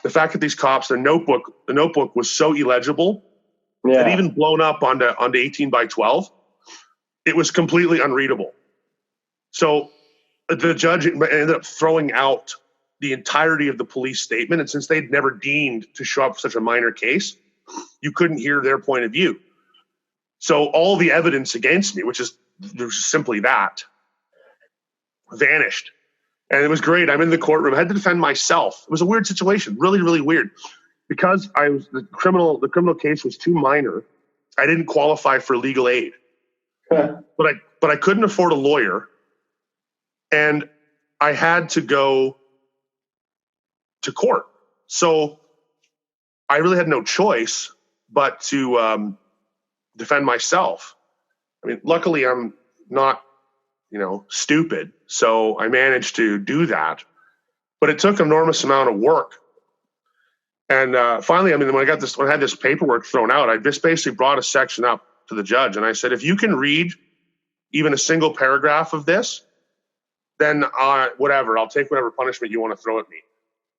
the fact that these cops, the notebook was so illegible that even blown up onto 18 by 12, it was completely unreadable. So the judge ended up throwing out the entirety of the police statement. And since they'd never deemed to show up for such a minor case, you couldn't hear their point of view. So all the evidence against me, which is simply that, vanished. And it was great. I'm in the courtroom. I had to defend myself. It was a weird situation, really, really weird. Because the criminal case was too minor, I didn't qualify for legal aid. But I couldn't afford a lawyer, and I had to go to court. So I really had no choice but to defend myself. I mean, luckily I'm not, stupid. So I managed to do that. But it took an enormous amount of work. And finally, I mean, when I had this paperwork thrown out, I just basically brought a section up to the judge. And I said, if you can read even a single paragraph of this, then whatever, I'll take whatever punishment you want to throw at me.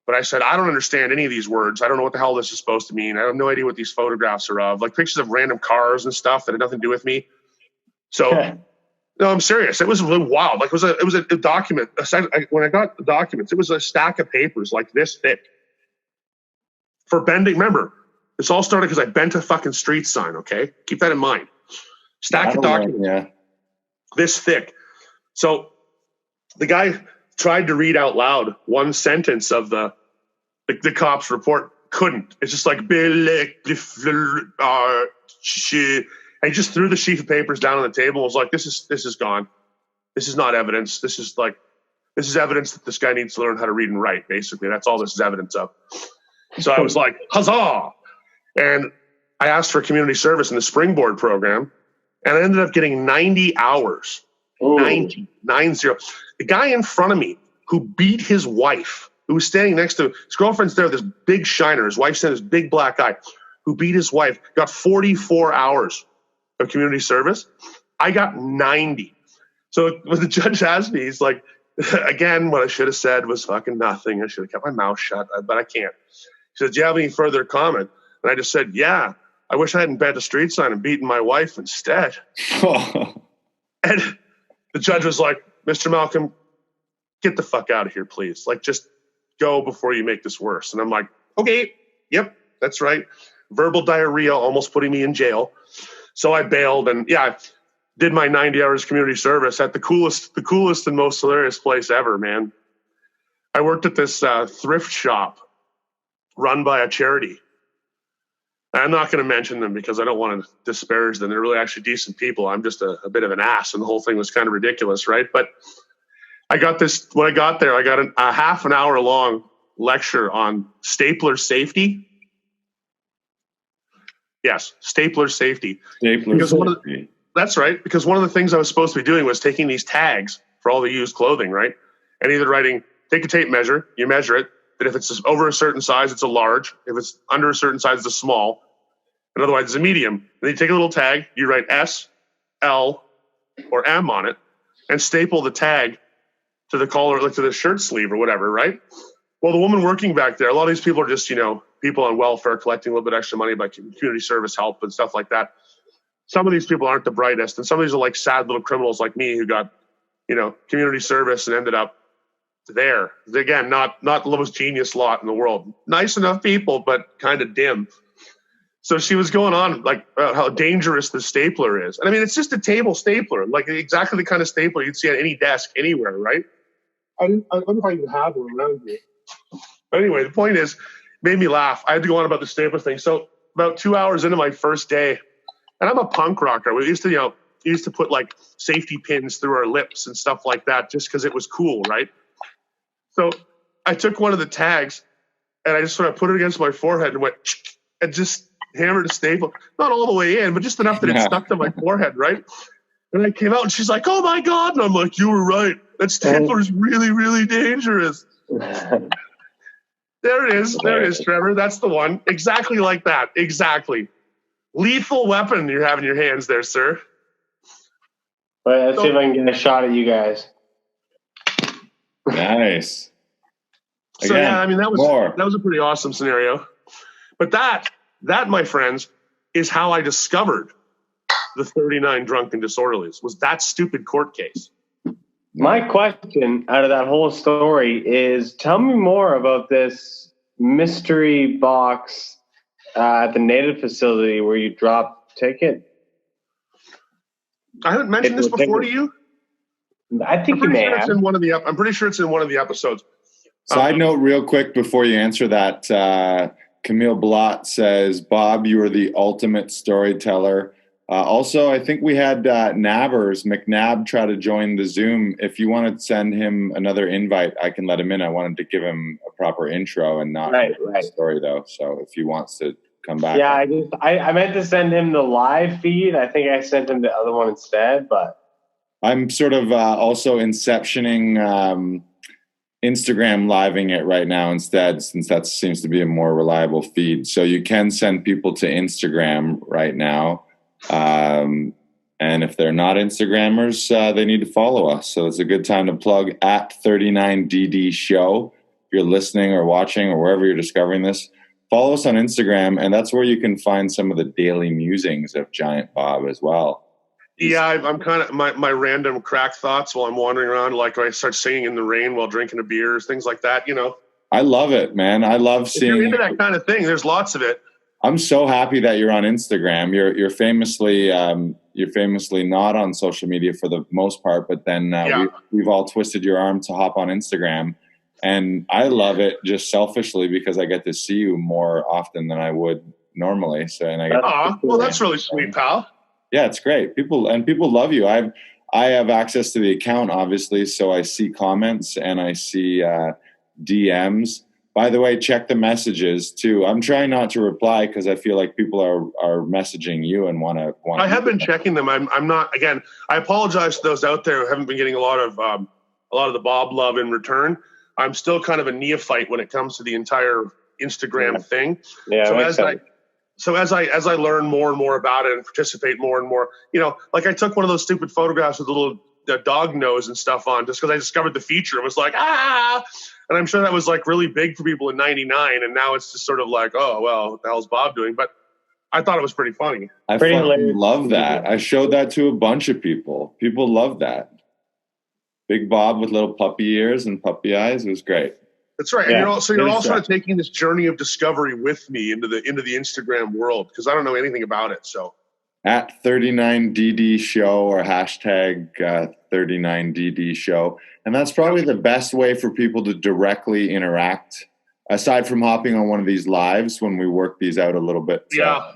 But I said, I don't understand any of these words. I don't know what the hell this is supposed to mean. I have no idea what these photographs are of, like pictures of random cars and stuff that had nothing to do with me. So, no, I'm serious. It was really wild. Like it was a document. When I got the documents, it was a stack of papers like this thick. For bending, remember, this all started because I bent a fucking street sign, okay? Keep that in mind. Stack of documents, this thick. So the guy tried to read out loud one sentence of the cop's report, couldn't. It's just like, and he just threw the sheaf of papers down on the table and was like, this is gone. This is not evidence. This is evidence that this guy needs to learn how to read and write, basically. That's all this is evidence of. So I was like, huzzah! And I asked for community service in the Springboard program, and I ended up getting 90 hours. Ooh. 90. The guy in front of me who beat his wife, who was standing next to his girlfriend's there with this big shiner, his wife's in this big black eye, who beat his wife, got 44 hours of community service. I got 90. So when the judge asked me, he's like, again, what I should have said was fucking nothing. I should have kept my mouth shut, but I can't. He said, do you have any further comment? And I just said, yeah, I wish I hadn't bent a street sign and beaten my wife instead. And the judge was like, Mr. Malcolm, get the fuck out of here, please. Like, just go before you make this worse. And I'm like, okay, yep, that's right. Verbal diarrhea almost putting me in jail. So I bailed and, I did my 90 hours community service at the coolest and most hilarious place ever, man. I worked at this thrift shop run by a charity. I'm not going to mention them because I don't want to disparage them. They're really actually decent people. I'm just a bit of an ass, and the whole thing was kind of ridiculous, right? But when I got there, I got a half an hour long lecture on stapler safety. Yes, stapler safety. That's right, because one of the things I was supposed to be doing was taking these tags for all the used clothing, right? And either writing, take a tape measure, you measure it, but if it's over a certain size, it's a large. If it's under a certain size, it's a small. And otherwise, it's a medium. And then you take a little tag, you write S, L, or M on it, and staple the tag to the collar, like to the shirt sleeve or whatever, right? Well, the woman working back there, a lot of these people are just, people on welfare collecting a little bit extra money by community service help and stuff like that. Some of these people aren't the brightest, and some of these are like sad little criminals like me who got, community service and ended up there. Again, not the most genius lot in the world. Nice enough people, but kind of dim. So she was going on like about how dangerous the stapler is. And I mean, it's just a table stapler, like exactly the kind of stapler you'd see at any desk anywhere, right? I wonder if I even have one around here. But anyway, the point is, it made me laugh. I had to go on about the stapler thing. So about 2 hours into my first day, and I'm a punk rocker. We used to put like safety pins through our lips and stuff like that just because it was cool, right? So I took one of the tags and I just sort of put it against my forehead and went and just hammered a staple, not all the way in, but just enough that it stuck to my forehead, right? And I came out and she's like, oh my God. And I'm like, you were right. That stapler is really, really dangerous. There it is. There it is, Trevor. That's the one. Exactly like that. Exactly. Lethal weapon you have in your hands there, sir. But let's see if I can get a shot at you guys. Nice. So again, I mean, that was a pretty awesome scenario. But that, my friends, is how I discovered the 39 drunken disorderlies, was that stupid court case. My question out of that whole story is, tell me more about this mystery box at the native facility where you dropped ticket. I haven't mentioned this before to you. I think you may have. I'm pretty sure it's in one of the episodes. Side note real quick before you answer that, Camille Blott says, Bob, you are the ultimate storyteller. Also, I think we had Nabbers, McNabb, try to join the Zoom. If you want to send him another invite, I can let him in. I wanted to give him a proper intro and not the story, though. So if he wants to come back. Yeah, I meant to send him the live feed. I think I sent him the other one instead, but. I'm sort of also inceptioning Instagram living it right now instead, since that seems to be a more reliable feed. So you can send people to Instagram right now. And if they're not Instagrammers, they need to follow us. So it's a good time to plug at 39DD show. If you're listening or watching or wherever you're discovering this, follow us on Instagram. And that's where you can find some of the daily musings of Giant Bob as well. Yeah, I'm kind of my random crack thoughts while I'm wandering around. Like I start singing in the rain while drinking a beer, things like that, you know. I love it, man. I love seeing. If you're into that kind of thing, there's lots of it. I'm so happy that you're on Instagram. You're famously not on social media for the most part, but then we've all twisted your arm to hop on Instagram, and I love it just selfishly because I get to see you more often than I would normally. So and I get. Well, that's really sweet, pal. Yeah, it's great. People love you. I have access to the account, obviously, so I see comments and I see DMs. By the way, check the messages too. I'm trying not to reply because I feel like people are messaging you and want to. I have been checking them. I'm not. Again, I apologize to those out there who haven't been getting a lot of the Bob love in return. I'm still kind of a neophyte when it comes to the entire Instagram thing. Yeah. So as I learn more and more about it and participate more and more, you know, like I took one of those stupid photographs with the little dog nose and stuff on just because I discovered the feature and was like, and I'm sure that was like really big for people in '99, and now it's just sort of like, oh well, what the hell's Bob doing? But I thought it was pretty funny. I love that. I showed that to a bunch of people. People love that. Big Bob with little puppy ears and puppy eyes. It was great. That's right. Yeah. And you're all sort of taking this journey of discovery with me into the Instagram world because I don't know anything about it. So at 39DD show or hashtag 39DD show. And that's probably the best way for people to directly interact, aside from hopping on one of these lives when we work these out a little bit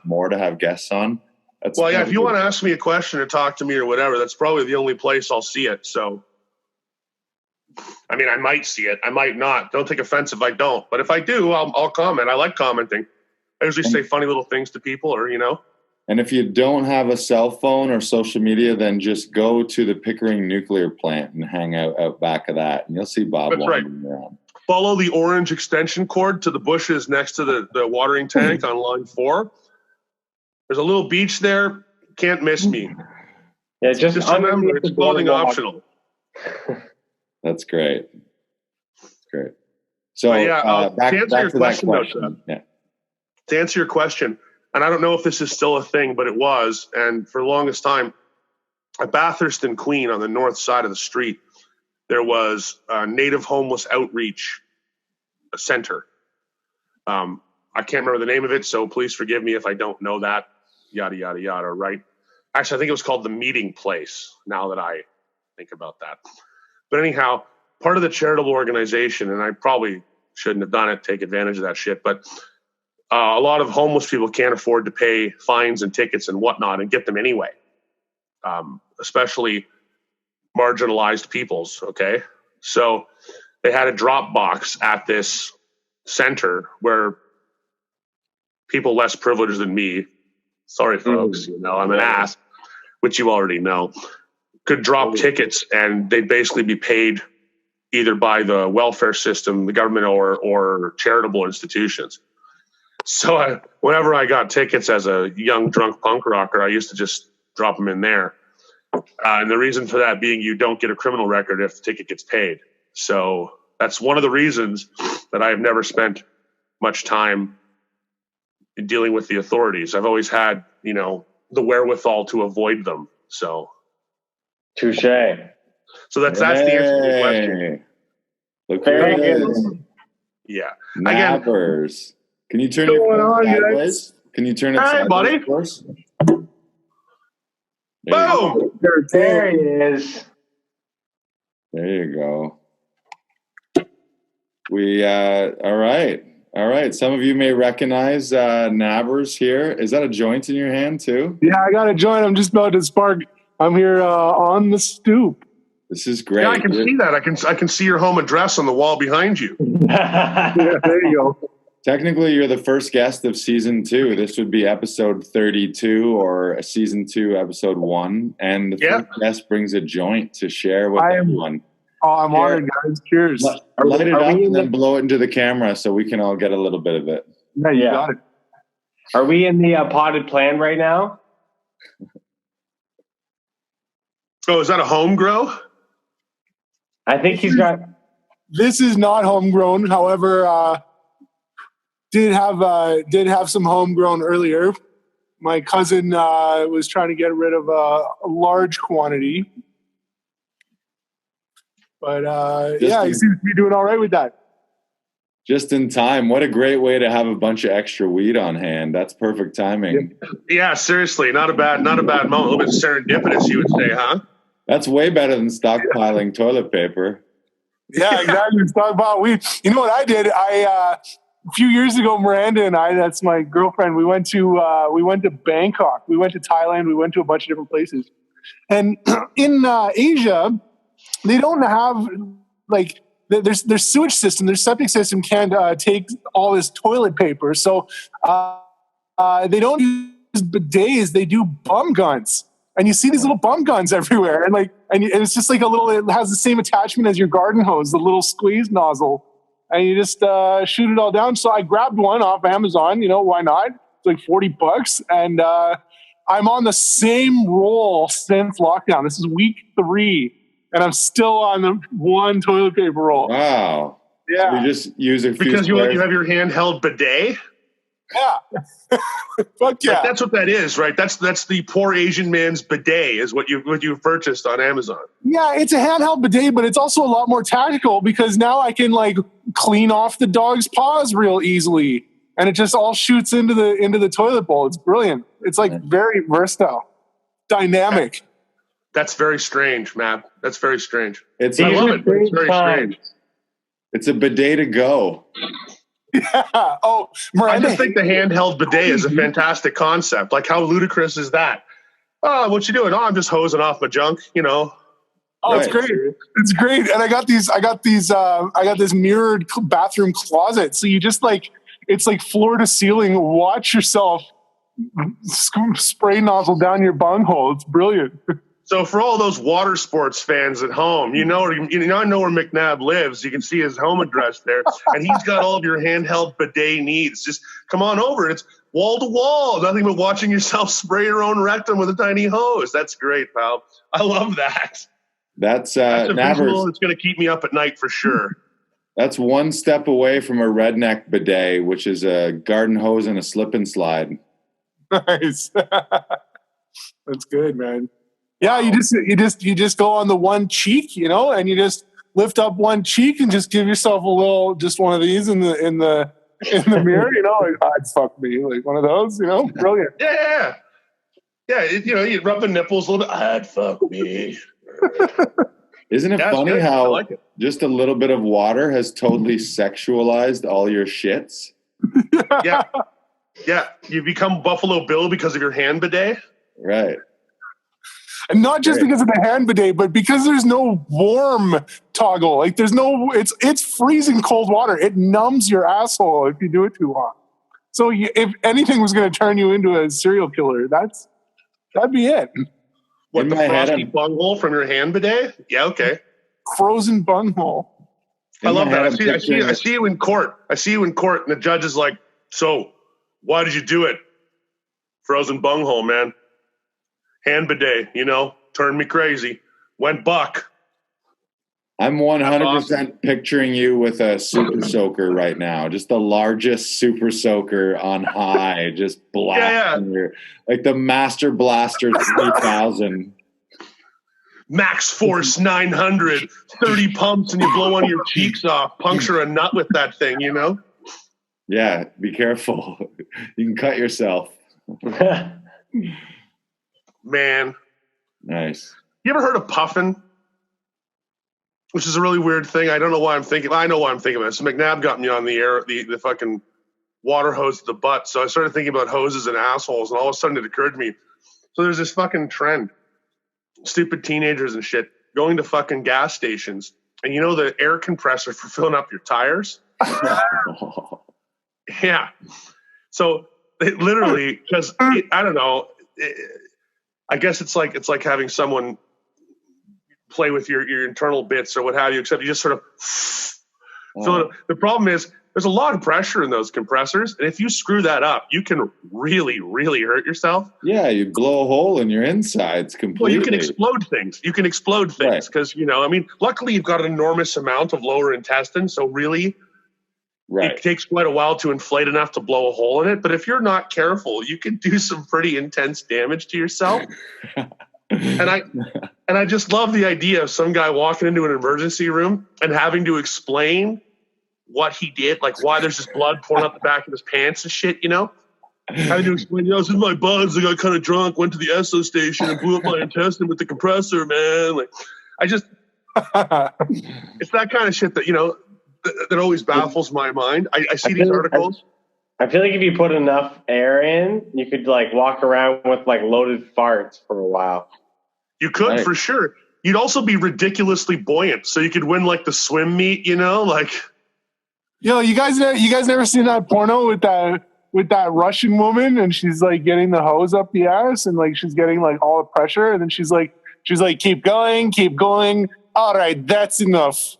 more to have guests on. If you want to ask me a question or talk to me or whatever, that's probably the only place I'll see it. So, I mean, I might see it. I might not. Don't take offense if I don't. But if I do, I'll comment. I like commenting. I usually say funny little things to people or, you know. And if you don't have a cell phone or social media, then just go to the Pickering nuclear plant and hang out back of that. And you'll see Bob wandering around. Follow the orange extension cord to the bushes next to the watering tank on line 4. There's a little beach there. Can't miss me. Yeah, just remember, it's clothing optional. That's great. Great. So back to that question. To answer your question, and I don't know if this is still a thing, but it was, and for the longest time, at Bathurst and Queen on the north side of the street, there was a Native Homeless Outreach Center. I can't remember the name of it, so please forgive me if I don't know that. Yada, yada, yada, right? Actually, I think it was called the Meeting Place, now that I think about that. But anyhow, part of the charitable organization, and I probably shouldn't have done it, take advantage of that shit, but a lot of homeless people can't afford to pay fines and tickets and whatnot and get them anyway, especially marginalized peoples, okay? So they had a drop box at this center where people less privileged than me, sorry folks, you know, I'm an ass, which you already know, could drop tickets and they'd basically be paid either by the welfare system, the government, or charitable institutions. So whenever I got tickets as a young drunk punk rocker, I used to just drop them in there. And the reason for that being you don't get a criminal record if the ticket gets paid. So that's one of the reasons that I have never spent much time in dealing with the authorities. I've always had, you know, the wherewithal to avoid them. So. Touche. So that's the answer to the question. Look very good. Yeah. Nappers. Can you turn it sideways? Can you turn it sideways, buddy? Boom! There he is. There you go. We all right. All right. Some of you may recognize Nabbers here. Is that a joint in your hand too? Yeah, I got a joint. I'm just about to spark. I'm here on the stoop. This is great. Yeah, I can see that. I can see your home address on the wall behind you. Yeah, there you go. Technically, you're the first guest of season 2. This would be episode 32 or season 2, episode 1. And the first guest brings a joint to share with everyone. Oh, I'm honored, guys. Cheers. Light it up and then blow it into the camera so we can all get a little bit of it. Yeah, you got it. Are we in the potted plant right now? Oh, is that a home grow? I think he's got. This is not homegrown. However, did have some homegrown earlier. My cousin was trying to get rid of a large quantity. But he seems to be doing all right with that. Just in time. What a great way to have a bunch of extra weed on hand. That's perfect timing. Yeah, seriously, not a bad moment. A little bit serendipitous, you would say, huh? That's way better than stockpiling toilet paper. Yeah, exactly. Stockpile weed. You know what I did? A few years ago, Miranda and I, that's my girlfriend, we went to Bangkok. We went to Thailand. We went to a bunch of different places. And in Asia, they don't have their sewage system, their septic system can't take all this toilet paper. So they don't use bidets, they do bum guns. And you see these little bum guns everywhere. And it's just like it has the same attachment as your garden hose, the little squeeze nozzle. And you just shoot it all down. So I grabbed one off Amazon, why not? It's like $40. And I'm on the same roll since lockdown. This is week 3. And I'm still on the one toilet paper roll. Wow. Yeah. So you just use a few because you have your handheld bidet. Yeah. Fuck yeah. Like, that's what that is, right? That's the poor Asian man's bidet is what you've purchased on Amazon. Yeah, it's a handheld bidet, but it's also a lot more tactical because now I can clean off the dog's paws real easily, and it just all shoots into the toilet bowl. It's brilliant. It's very versatile, dynamic. That's very strange, Matt. That's very strange. I love it, but it's very strange. It's a bidet to go. Yeah. Oh, Miranda, I just think the handheld bidet is a fantastic concept. Like, how ludicrous is that? Oh, what you doing? Oh, I'm just hosing off my junk, Oh, it's great. It's great. And I got this mirrored bathroom closet. So you just it's like floor to ceiling. Watch yourself spray nozzle down your bunghole. It's brilliant. So for all those water sports fans at home, I know where McNabb lives. You can see his home address there, and he's got all of your handheld bidet needs. Just come on over. It's wall to wall. Nothing but watching yourself spray your own rectum with a tiny hose. That's great, pal. I love that. That's a visual that's going to keep me up at night for sure. That's one step away from a redneck bidet, which is a garden hose and a slip and slide. Nice. That's good, man. Yeah, you just go on the one cheek, and you just lift up one cheek and just give yourself just one of these in the mirror, I'd fuck me, like one of those, brilliant. Yeah. You rub the nipples a little bit. I'd fuck me. Isn't it funny how just a little bit of water has totally sexualized all your shits? Yeah. Yeah. You become Buffalo Bill because of your hand bidet. Right. And not just because of the hand bidet, but because there's no warm toggle. It's freezing cold water. It numbs your asshole if you do it too long. So if anything was going to turn you into a serial killer, that'd be it. What, the frosty bunghole from your hand bidet? Yeah, okay. Frozen bunghole. I love that. I see you in court. I see you in court, and the judge is like, so, why did you do it? Frozen bunghole, man. Hand bidet, turned me crazy. Went buck. I'm 100% picturing you with a super soaker right now. Just the largest super soaker on high, just blasting your, like the Master Blaster 3000. Max Force 900, 30 pumps, and you blow one of your cheeks off. Puncture a nut with that thing, Yeah, be careful. You can cut yourself. Man. Nice. You ever heard of puffin? which is a really weird thing. I don't know why I'm thinking. I know why I'm thinking about this. McNabb got me on the air, the fucking water hose to the butt. So I started thinking about hoses and assholes, and all of a sudden it occurred to me. So there's this fucking trend, stupid teenagers and shit, going to fucking gas stations, and you know the air compressor for filling up your tires? Yeah. So it literally, because I don't know, I guess it's like having someone play with your internal bits or what have you, except you just sort of fill it up. The problem is there's a lot of pressure in those compressors, and if you screw that up, you can really, really hurt yourself. Yeah, you blow a hole in your insides completely. Well, you can explode things. Because, luckily you've got an enormous amount of lower intestine, so really it takes quite a while to inflate enough to blow a hole in it. But if you're not careful, you can do some pretty intense damage to yourself. And I just love the idea of some guy walking into an emergency room and having to explain what he did, like why there's just blood pouring out the back of his pants and shit, Having to explain, this is my buds. I got kind of drunk, went to the Esso station and blew up my intestine with the compressor, man. Like, it's that kind of shit that, that always baffles my mind. I see these articles. I feel like if you put enough air in, you could walk around with loaded farts for a while. You could for sure. You'd also be ridiculously buoyant, so you could win the swim meet. You guys never seen that porno with that Russian woman, and she's getting the hose up the ass, and she's getting all the pressure, and then she's like, keep going. All right, that's enough.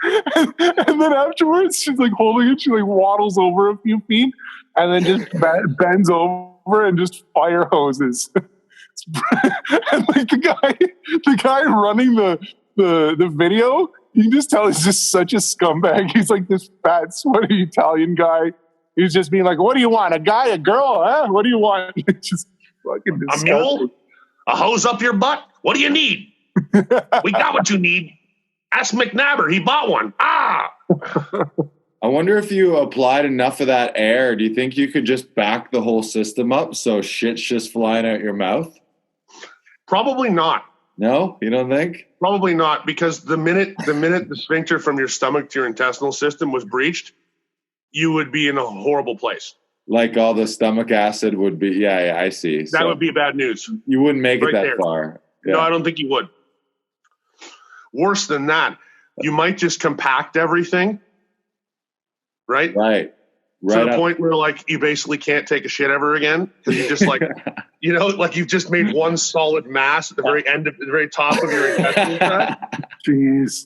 And then afterwards, she's holding it. She waddles over a few feet, and then just bends over and just fire hoses. And the guy running the video, you can just tell he's just such a scumbag. He's this fat, sweaty Italian guy. He's just being like, "What do you want? A guy, a girl? Huh? What do you want?" It's just fucking disgusting. A mule? A hose up your butt? What do you need? We got what you need. Ask McNabber. He bought one. Ah! I wonder if you applied enough of that air, do you think you could just back the whole system up so shit's just flying out your mouth? Probably not. No? You don't think? Probably not, because the minute the sphincter from your stomach to your intestinal system was breached, you would be in a horrible place. All the stomach acid would be, yeah, I see. That would be bad news. You wouldn't make it that far. Yeah. No, I don't think you would. Worse than that, you might just compact everything, right? Right. To the point where you basically can't take a shit ever again, because you just you've just made one solid mass at the very end of the very top of your intestine tract. Jeez.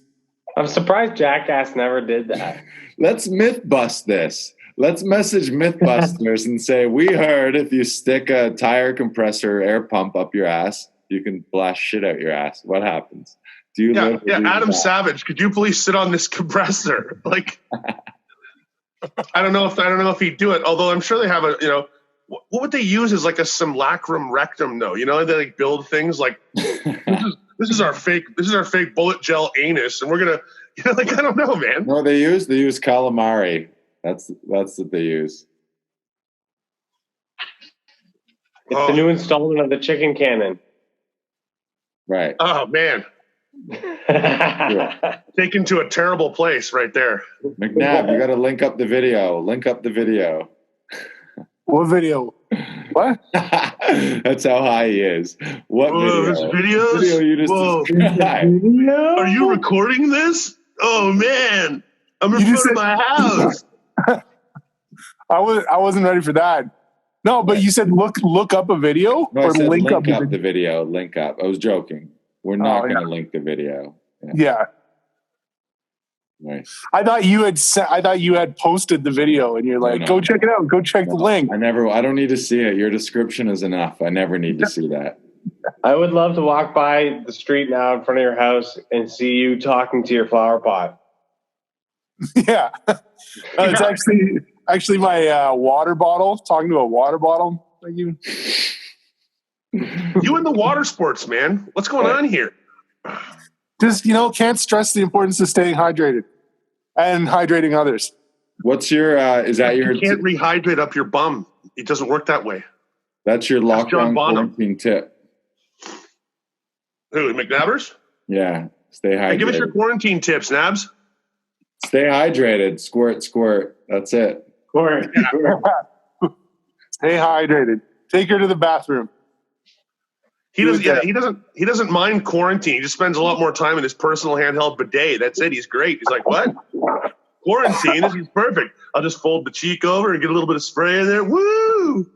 I'm surprised Jackass never did that. Let's myth bust this. Let's message Mythbusters and say, we heard if you stick a tire compressor air pump up your ass, you can blast shit out your ass. What happens? Do you Yeah, Adam Savage, could you please sit on this compressor? I don't know if he'd do it. Although I'm sure they have what would they use as a simulacrum rectum though? They build things this is our fake bullet gel anus, and we're gonna I don't know, man. No, they use calamari. That's what they use. It's the new installment of the chicken cannon. Right. Oh man. Yeah. Taken to a terrible place right there. McNabb, you got to link up the video. What video? What? That's how high he is. What video? Videos? Video you just described. Are you recording this? Oh man, I'm in front of my house. I wasn't ready for that. No, but you said look up a video, no, or I said link up the video. Link up. I was joking. We're not going to link the video. Yeah. Nice. I thought you had posted the video, and you're like, go check it out. Go check the link. I don't need to see it. Your description is enough. I never need to see that. I would love to walk by the street now in front of your house and see you talking to your flower pot. Yeah. It's actually my water bottle, talking to a water bottle. Like you. You and the water sports, man. What's going on here? Just, can't stress the importance of staying hydrated and hydrating others. What's your, is that your... You can't rehydrate up your bum. It doesn't work that way. That's your lockdown quarantine tip. Who, McNabbers? Yeah, stay hydrated. Hey, give us your quarantine tips, Nabs. Stay hydrated. Squirt, squirt. That's it. Squirt. Stay hydrated. Take her to the bathroom. He doesn't mind quarantine. He just spends a lot more time in his personal handheld bidet. That's it. He's great. He's like, what? Quarantine? This is perfect. I'll just fold the cheek over and get a little bit of spray in there. Woo!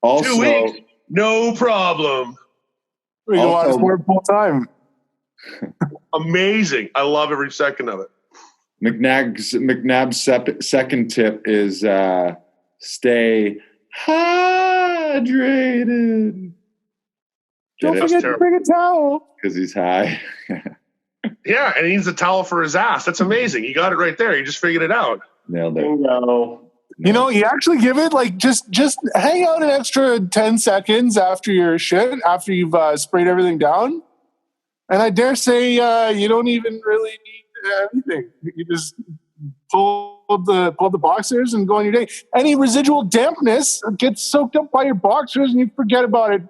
Also, 2 weeks, no problem. We can watch sport full time. Amazing. I love every second of it. McNabb's second tip is stay hydrated. Don't forget to bring a towel. Because he's high. Yeah, and he needs a towel for his ass. That's amazing. You got it right there. You just figured it out. Nailed it. Bingo. You know, you actually give it like just hang out an extra 10 seconds after your shit, after you've sprayed everything down. And I dare say you don't even really need anything. You just pull the boxers and go on your day. Any residual dampness gets soaked up by your boxers and you forget about it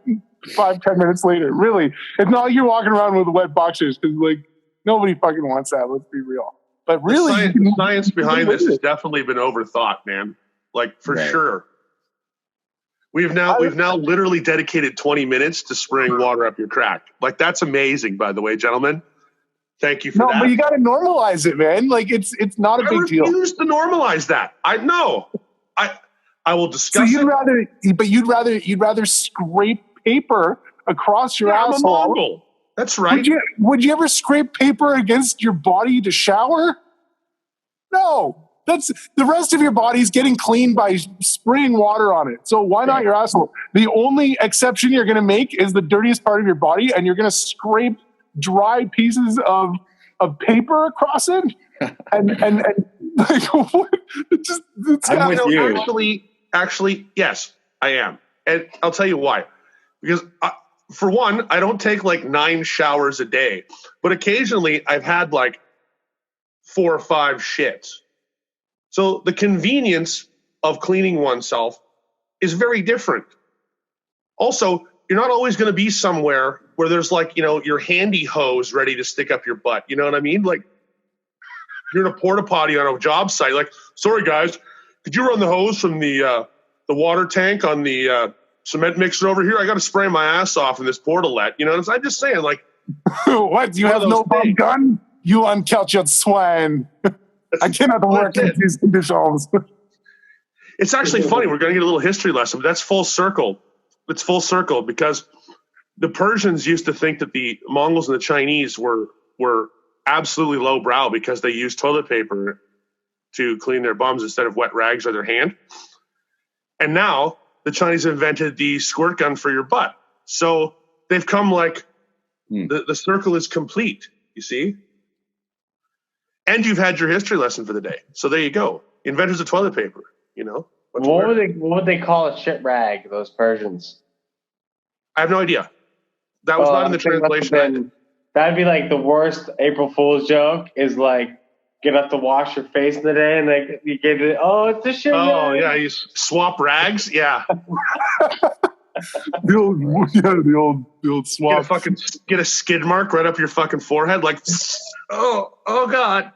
5-10 minutes later. Really. It's not like you're walking around with wet boxers because like nobody fucking wants that. Let's be real. But really, the science behind this has definitely been overthought, man. Like for sure. We've now literally dedicated 20 minutes to spraying water up your crack. Like that's amazing, by the way, gentlemen. Thank you for that. No, but you got to normalize it, man. Like it's not a big deal. I refuse to normalize that. I know. I will discuss. So you'd rather scrape paper across your asshole. I'm a Mongol. That's right. Would you ever scrape paper against your body to shower? No. That's the rest of your body's getting clean by spraying water on it. So why not your asshole? The only exception you're going to make is the dirtiest part of your body, and you're going to scrape dry pieces of paper across it. And like, I'm with you. Actually, yes, I am, and I'll tell you why. Because for one, I don't take like 9 showers a day, but occasionally I've had like 4 or 5 shits. So the convenience of cleaning oneself is very different. Also, you're not always going to be somewhere where there's like, your handy hose ready to stick up your butt. You know what I mean? Like you're in a porta potty on a job site. Like, sorry guys, could you run the hose from the water tank on the cement mixer over here? I got to spray my ass off in this portalet. You know, I'm just saying, like, what? You have no bomb gun? You uncultured swine. I cannot work in these conditions. It's actually funny. We're going to get a little history lesson, but that's full circle. It's full circle because the Persians used to think that the Mongols and the Chinese were absolutely lowbrow because they used toilet paper to clean their bums instead of wet rags or their hand. And now the Chinese invented the squirt gun for your butt. So they've come like the circle is complete, you see? And you've had your history lesson for the day. So there you go. Inventors of toilet paper, What would they call a shit rag, those Persians? I have no idea. That was not in the translation. That'd be like the worst April Fool's joke is like, get up to wash your face in the day and like you get it. Oh, it's a shit rag. Oh, yeah. You swap rags. Yeah. the old swap. Get a skid mark right up your fucking forehead. Like, oh God.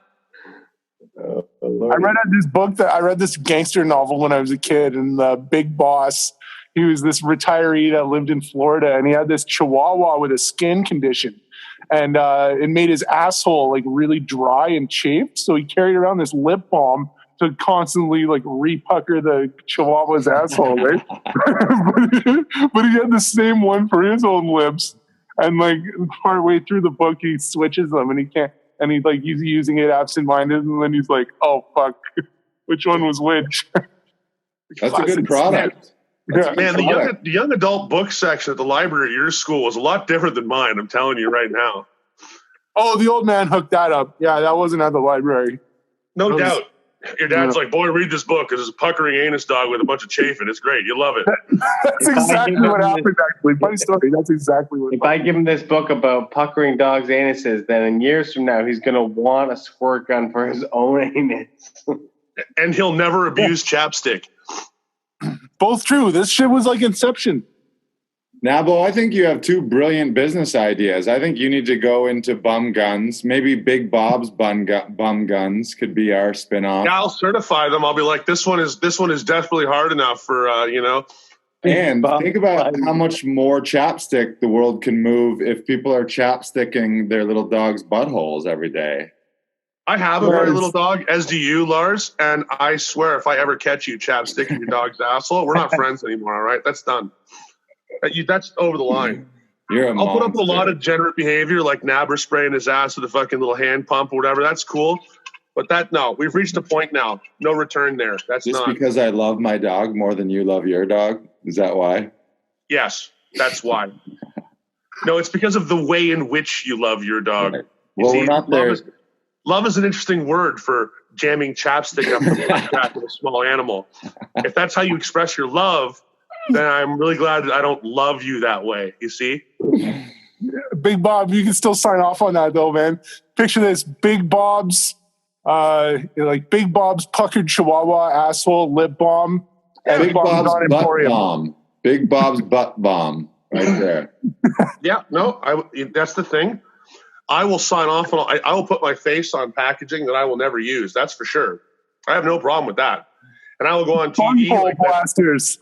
I read this gangster novel when I was a kid, and the big boss, he was this retiree that lived in Florida, and he had this chihuahua with a skin condition, and it made his asshole like really dry and chafed. So he carried around this lip balm to constantly like repucker the chihuahua's asshole, right? but he had the same one for his own lips, and like partway through the book, he switches them, and he can't. And he's like, he's using it absent-minded, and then he's like, "Oh fuck, which one was which?" That's a good product. Man, the young adult book section at the library at your school was a lot different than mine. I'm telling you right now. Oh, the old man hooked that up. Yeah, that wasn't at the library. No doubt. Your dad's like, boy, read this book because it's a puckering anus dog with a bunch of chafing. It's great. You love it. That's exactly what happened, actually. Funny story. That's exactly what happened. If I give him this book about puckering dogs' anuses, then in years from now, he's going to want a squirt gun for his own anus. And he'll never abuse chapstick. Both true. This shit was like Inception. Nabo, I think you have two brilliant business ideas. I think you need to go into bum guns. Maybe Big Bob's bum guns could be our spin-off. Yeah, I'll certify them. I'll be like, this one is definitely hard enough for And think about how much more chapstick the world can move if people are chapsticking their little dog's buttholes every day. I have a very little dog, as do you, Lars, and I swear if I ever catch you chapsticking your dog's asshole, we're not friends anymore, all right? That's done. That's over the line. I'll put up with a lot of degenerate behavior, like Nabber spraying his ass with a fucking little hand pump or whatever. That's cool. But we've reached a point now. No return there. That's just not. Because I love my dog more than you love your dog? Is that why? Yes, that's why. No, it's because of the way in which you love your dog. Right. Well, we're not there. Love is an interesting word for jamming chapstick up the back of a small animal. If that's how you express your love, then I'm really glad that I don't love you that way. You see? Big Bob, you can still sign off on that though, man. Picture this: Big Bob's, Big Bob's puckered Chihuahua asshole lip balm. Big Bob's butt bomb. Big Bob's butt bomb, right there. Yeah, no, that's the thing. I will sign off on. I will put my face on packaging that I will never use. That's for sure. I have no problem with that. And I will go on TV. Bunghole blasters.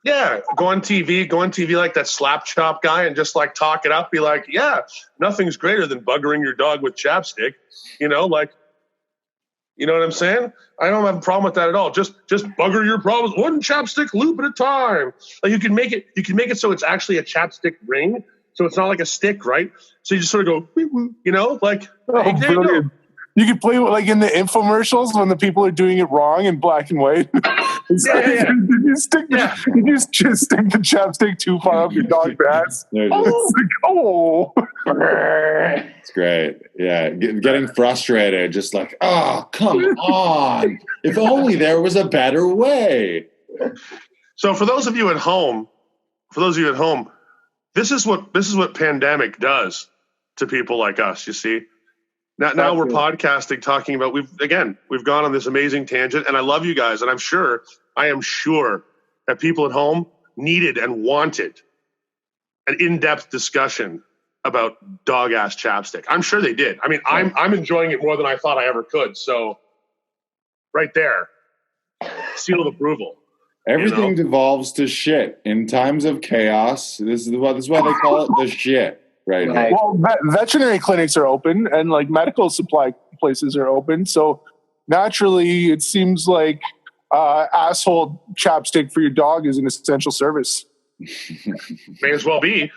Yeah, go on TV like that slap chop guy and just like talk it up. Be like, yeah, nothing's greater than buggering your dog with chapstick. You know what I'm saying? I don't have a problem with that at all. Just bugger your problems one chapstick loop at a time. Like you can make it so it's actually a chapstick ring, so it's not like a stick, right? So you just sort of go, like. Oh, brilliant. You could play like in the infomercials when the people are doing it wrong in black and white. Yeah. Did you just stick the chapstick too far up your dog's ass? It's great. Yeah, getting frustrated, just like, oh, come on! If only there was a better way. So for those of you at home, this is what pandemic does to people like us. You see. Now we're podcasting, talking about we've gone on this amazing tangent, and I love you guys, and I am sure that people at home needed and wanted an in-depth discussion about dog ass chapstick. I'm sure they did. I mean, I'm enjoying it more than I thought I ever could. So, right there, seal of approval. Everything devolves to shit in times of chaos. This is why they call it the shit. Right. Well, veterinary clinics are open and like medical supply places are open. So naturally, it seems like asshole chapstick for your dog is an essential service. May as well be.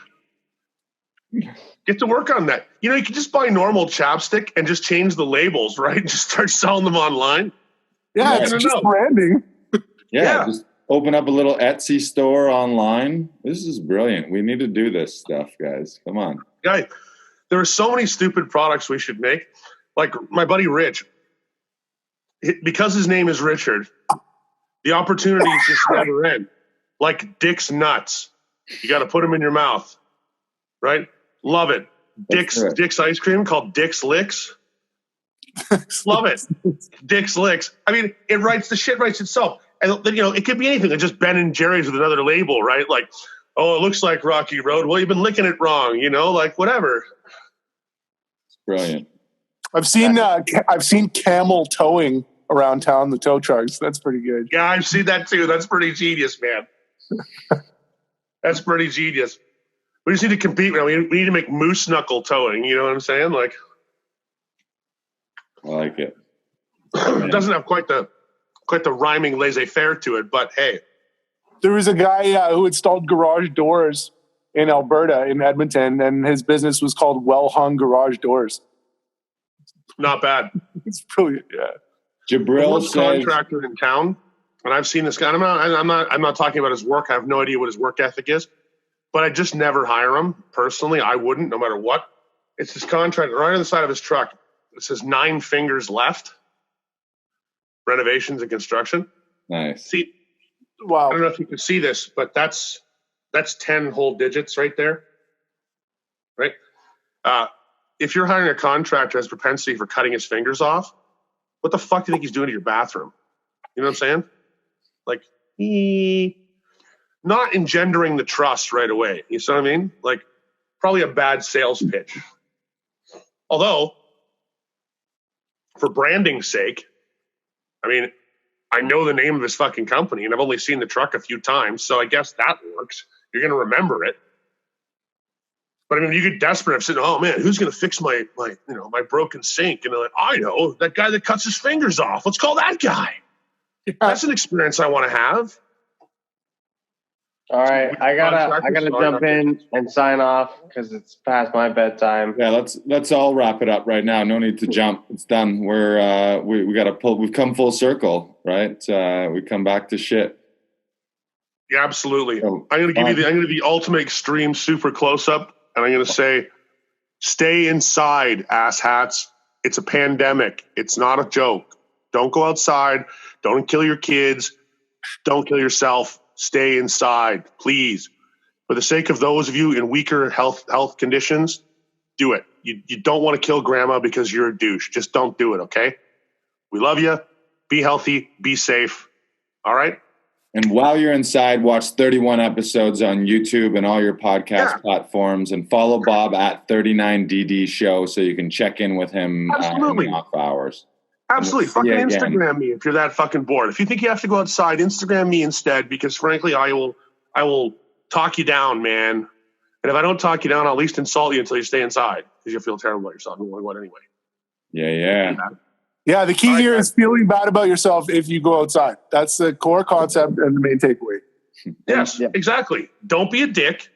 Get to work on that. You can just buy normal chapstick and just change the labels, right? Just start selling them online. Yeah, it's just branding. Yeah, just open up a little Etsy store online. This is brilliant. We need to do this stuff, guys. Come on. Guys, there are so many stupid products we should make. Like my buddy Rich, because his name is Richard, the opportunities just never end. Like Dick's Nuts. You got to put them in your mouth, right? Love it. Dick's ice cream called Dick's Licks. Love it. Dick's Licks. I mean, the shit writes itself. And it could be anything. It's just Ben and Jerry's with another label, right? Like, oh, it looks like Rocky Road. Well, you've been licking it wrong, like whatever. It's brilliant. I've seen camel towing around town, the tow trucks. That's pretty good. Yeah, I've seen that too. That's pretty genius, man. That's pretty genius. We just need to compete. We need to make moose knuckle towing. You know what I'm saying? Like, I like it. It doesn't have quite the rhyming laissez-faire to it, but hey. There was a guy who installed garage doors in Alberta, in Edmonton, and his business was called Well Hung Garage Doors. Not bad. It's brilliant, yeah. Jabril says, contractor in town, and I've seen this guy. I'm not talking about his work. I have no idea what his work ethic is, but I just never hire him personally. I wouldn't, no matter what. It's this contractor right on the side of his truck. It says 9 fingers left. Renovations and construction. Nice. See, wow. I don't know if you can see this, but that's 10 whole digits right there. Right? If you're hiring a contractor who has propensity for cutting his fingers off, what the fuck do you think he's doing to your bathroom? You know what I'm saying? Like, not engendering the trust right away. You see what I mean? Like, probably a bad sales pitch. Although, for branding's sake, I mean, I know the name of this fucking company, and I've only seen the truck a few times, so I guess that works. You're going to remember it. But I mean, you get desperate. I'm saying, oh man, who's going to fix my broken sink? And they're like, I know, that guy that cuts his fingers off. Let's call that guy. That's an experience I want to have. All right, I gotta jump in and sign off because it's past my bedtime. Yeah, let's all wrap it up right now. No need to jump. It's done. We got to pull. We've come full circle, right? We come back to shit. Yeah, absolutely. I'm gonna give you the ultimate extreme super close up, and I'm gonna say, stay inside, asshats. It's a pandemic. It's not a joke. Don't go outside. Don't kill your kids. Don't kill yourself. Stay inside, please. For the sake of those of you in weaker health conditions, do it. You don't want to kill grandma because you're a douche. Just don't do it, okay? We love you. Be healthy. Be safe. All right? And while you're inside, watch 31 episodes on YouTube and all your podcast platforms, and follow Bob at 39DD Show so you can check in with him in the off hours. Absolutely. Fucking Instagram me if you're that fucking bored. If you think you have to go outside, Instagram me instead, because frankly, I will talk you down, man. And if I don't talk you down, I'll at least insult you until you stay inside because you'll feel terrible about yourself. You won't want anyway. Yeah. Yeah, the key here is feeling bad about yourself if you go outside. That's the core concept and the main takeaway. Yes, exactly. Don't be a dick.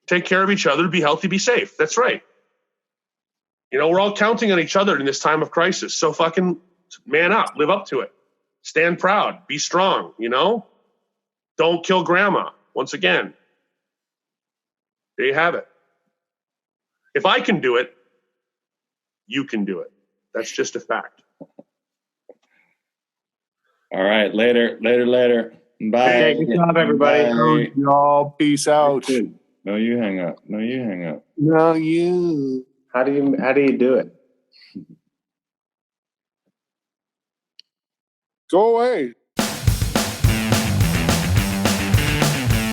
Take care of each other. Be healthy. Be safe. That's right. You know, we're all counting on each other in this time of crisis. So fucking man up. Live up to it. Stand proud. Be strong, you know? Don't kill grandma. Once again. There you have it. If I can do it, you can do it. That's just a fact. All right. Later. Bye. Okay, good job, everybody. Bye. Y'all, peace out. No, you hang up. No, you. How do you do it? Go away.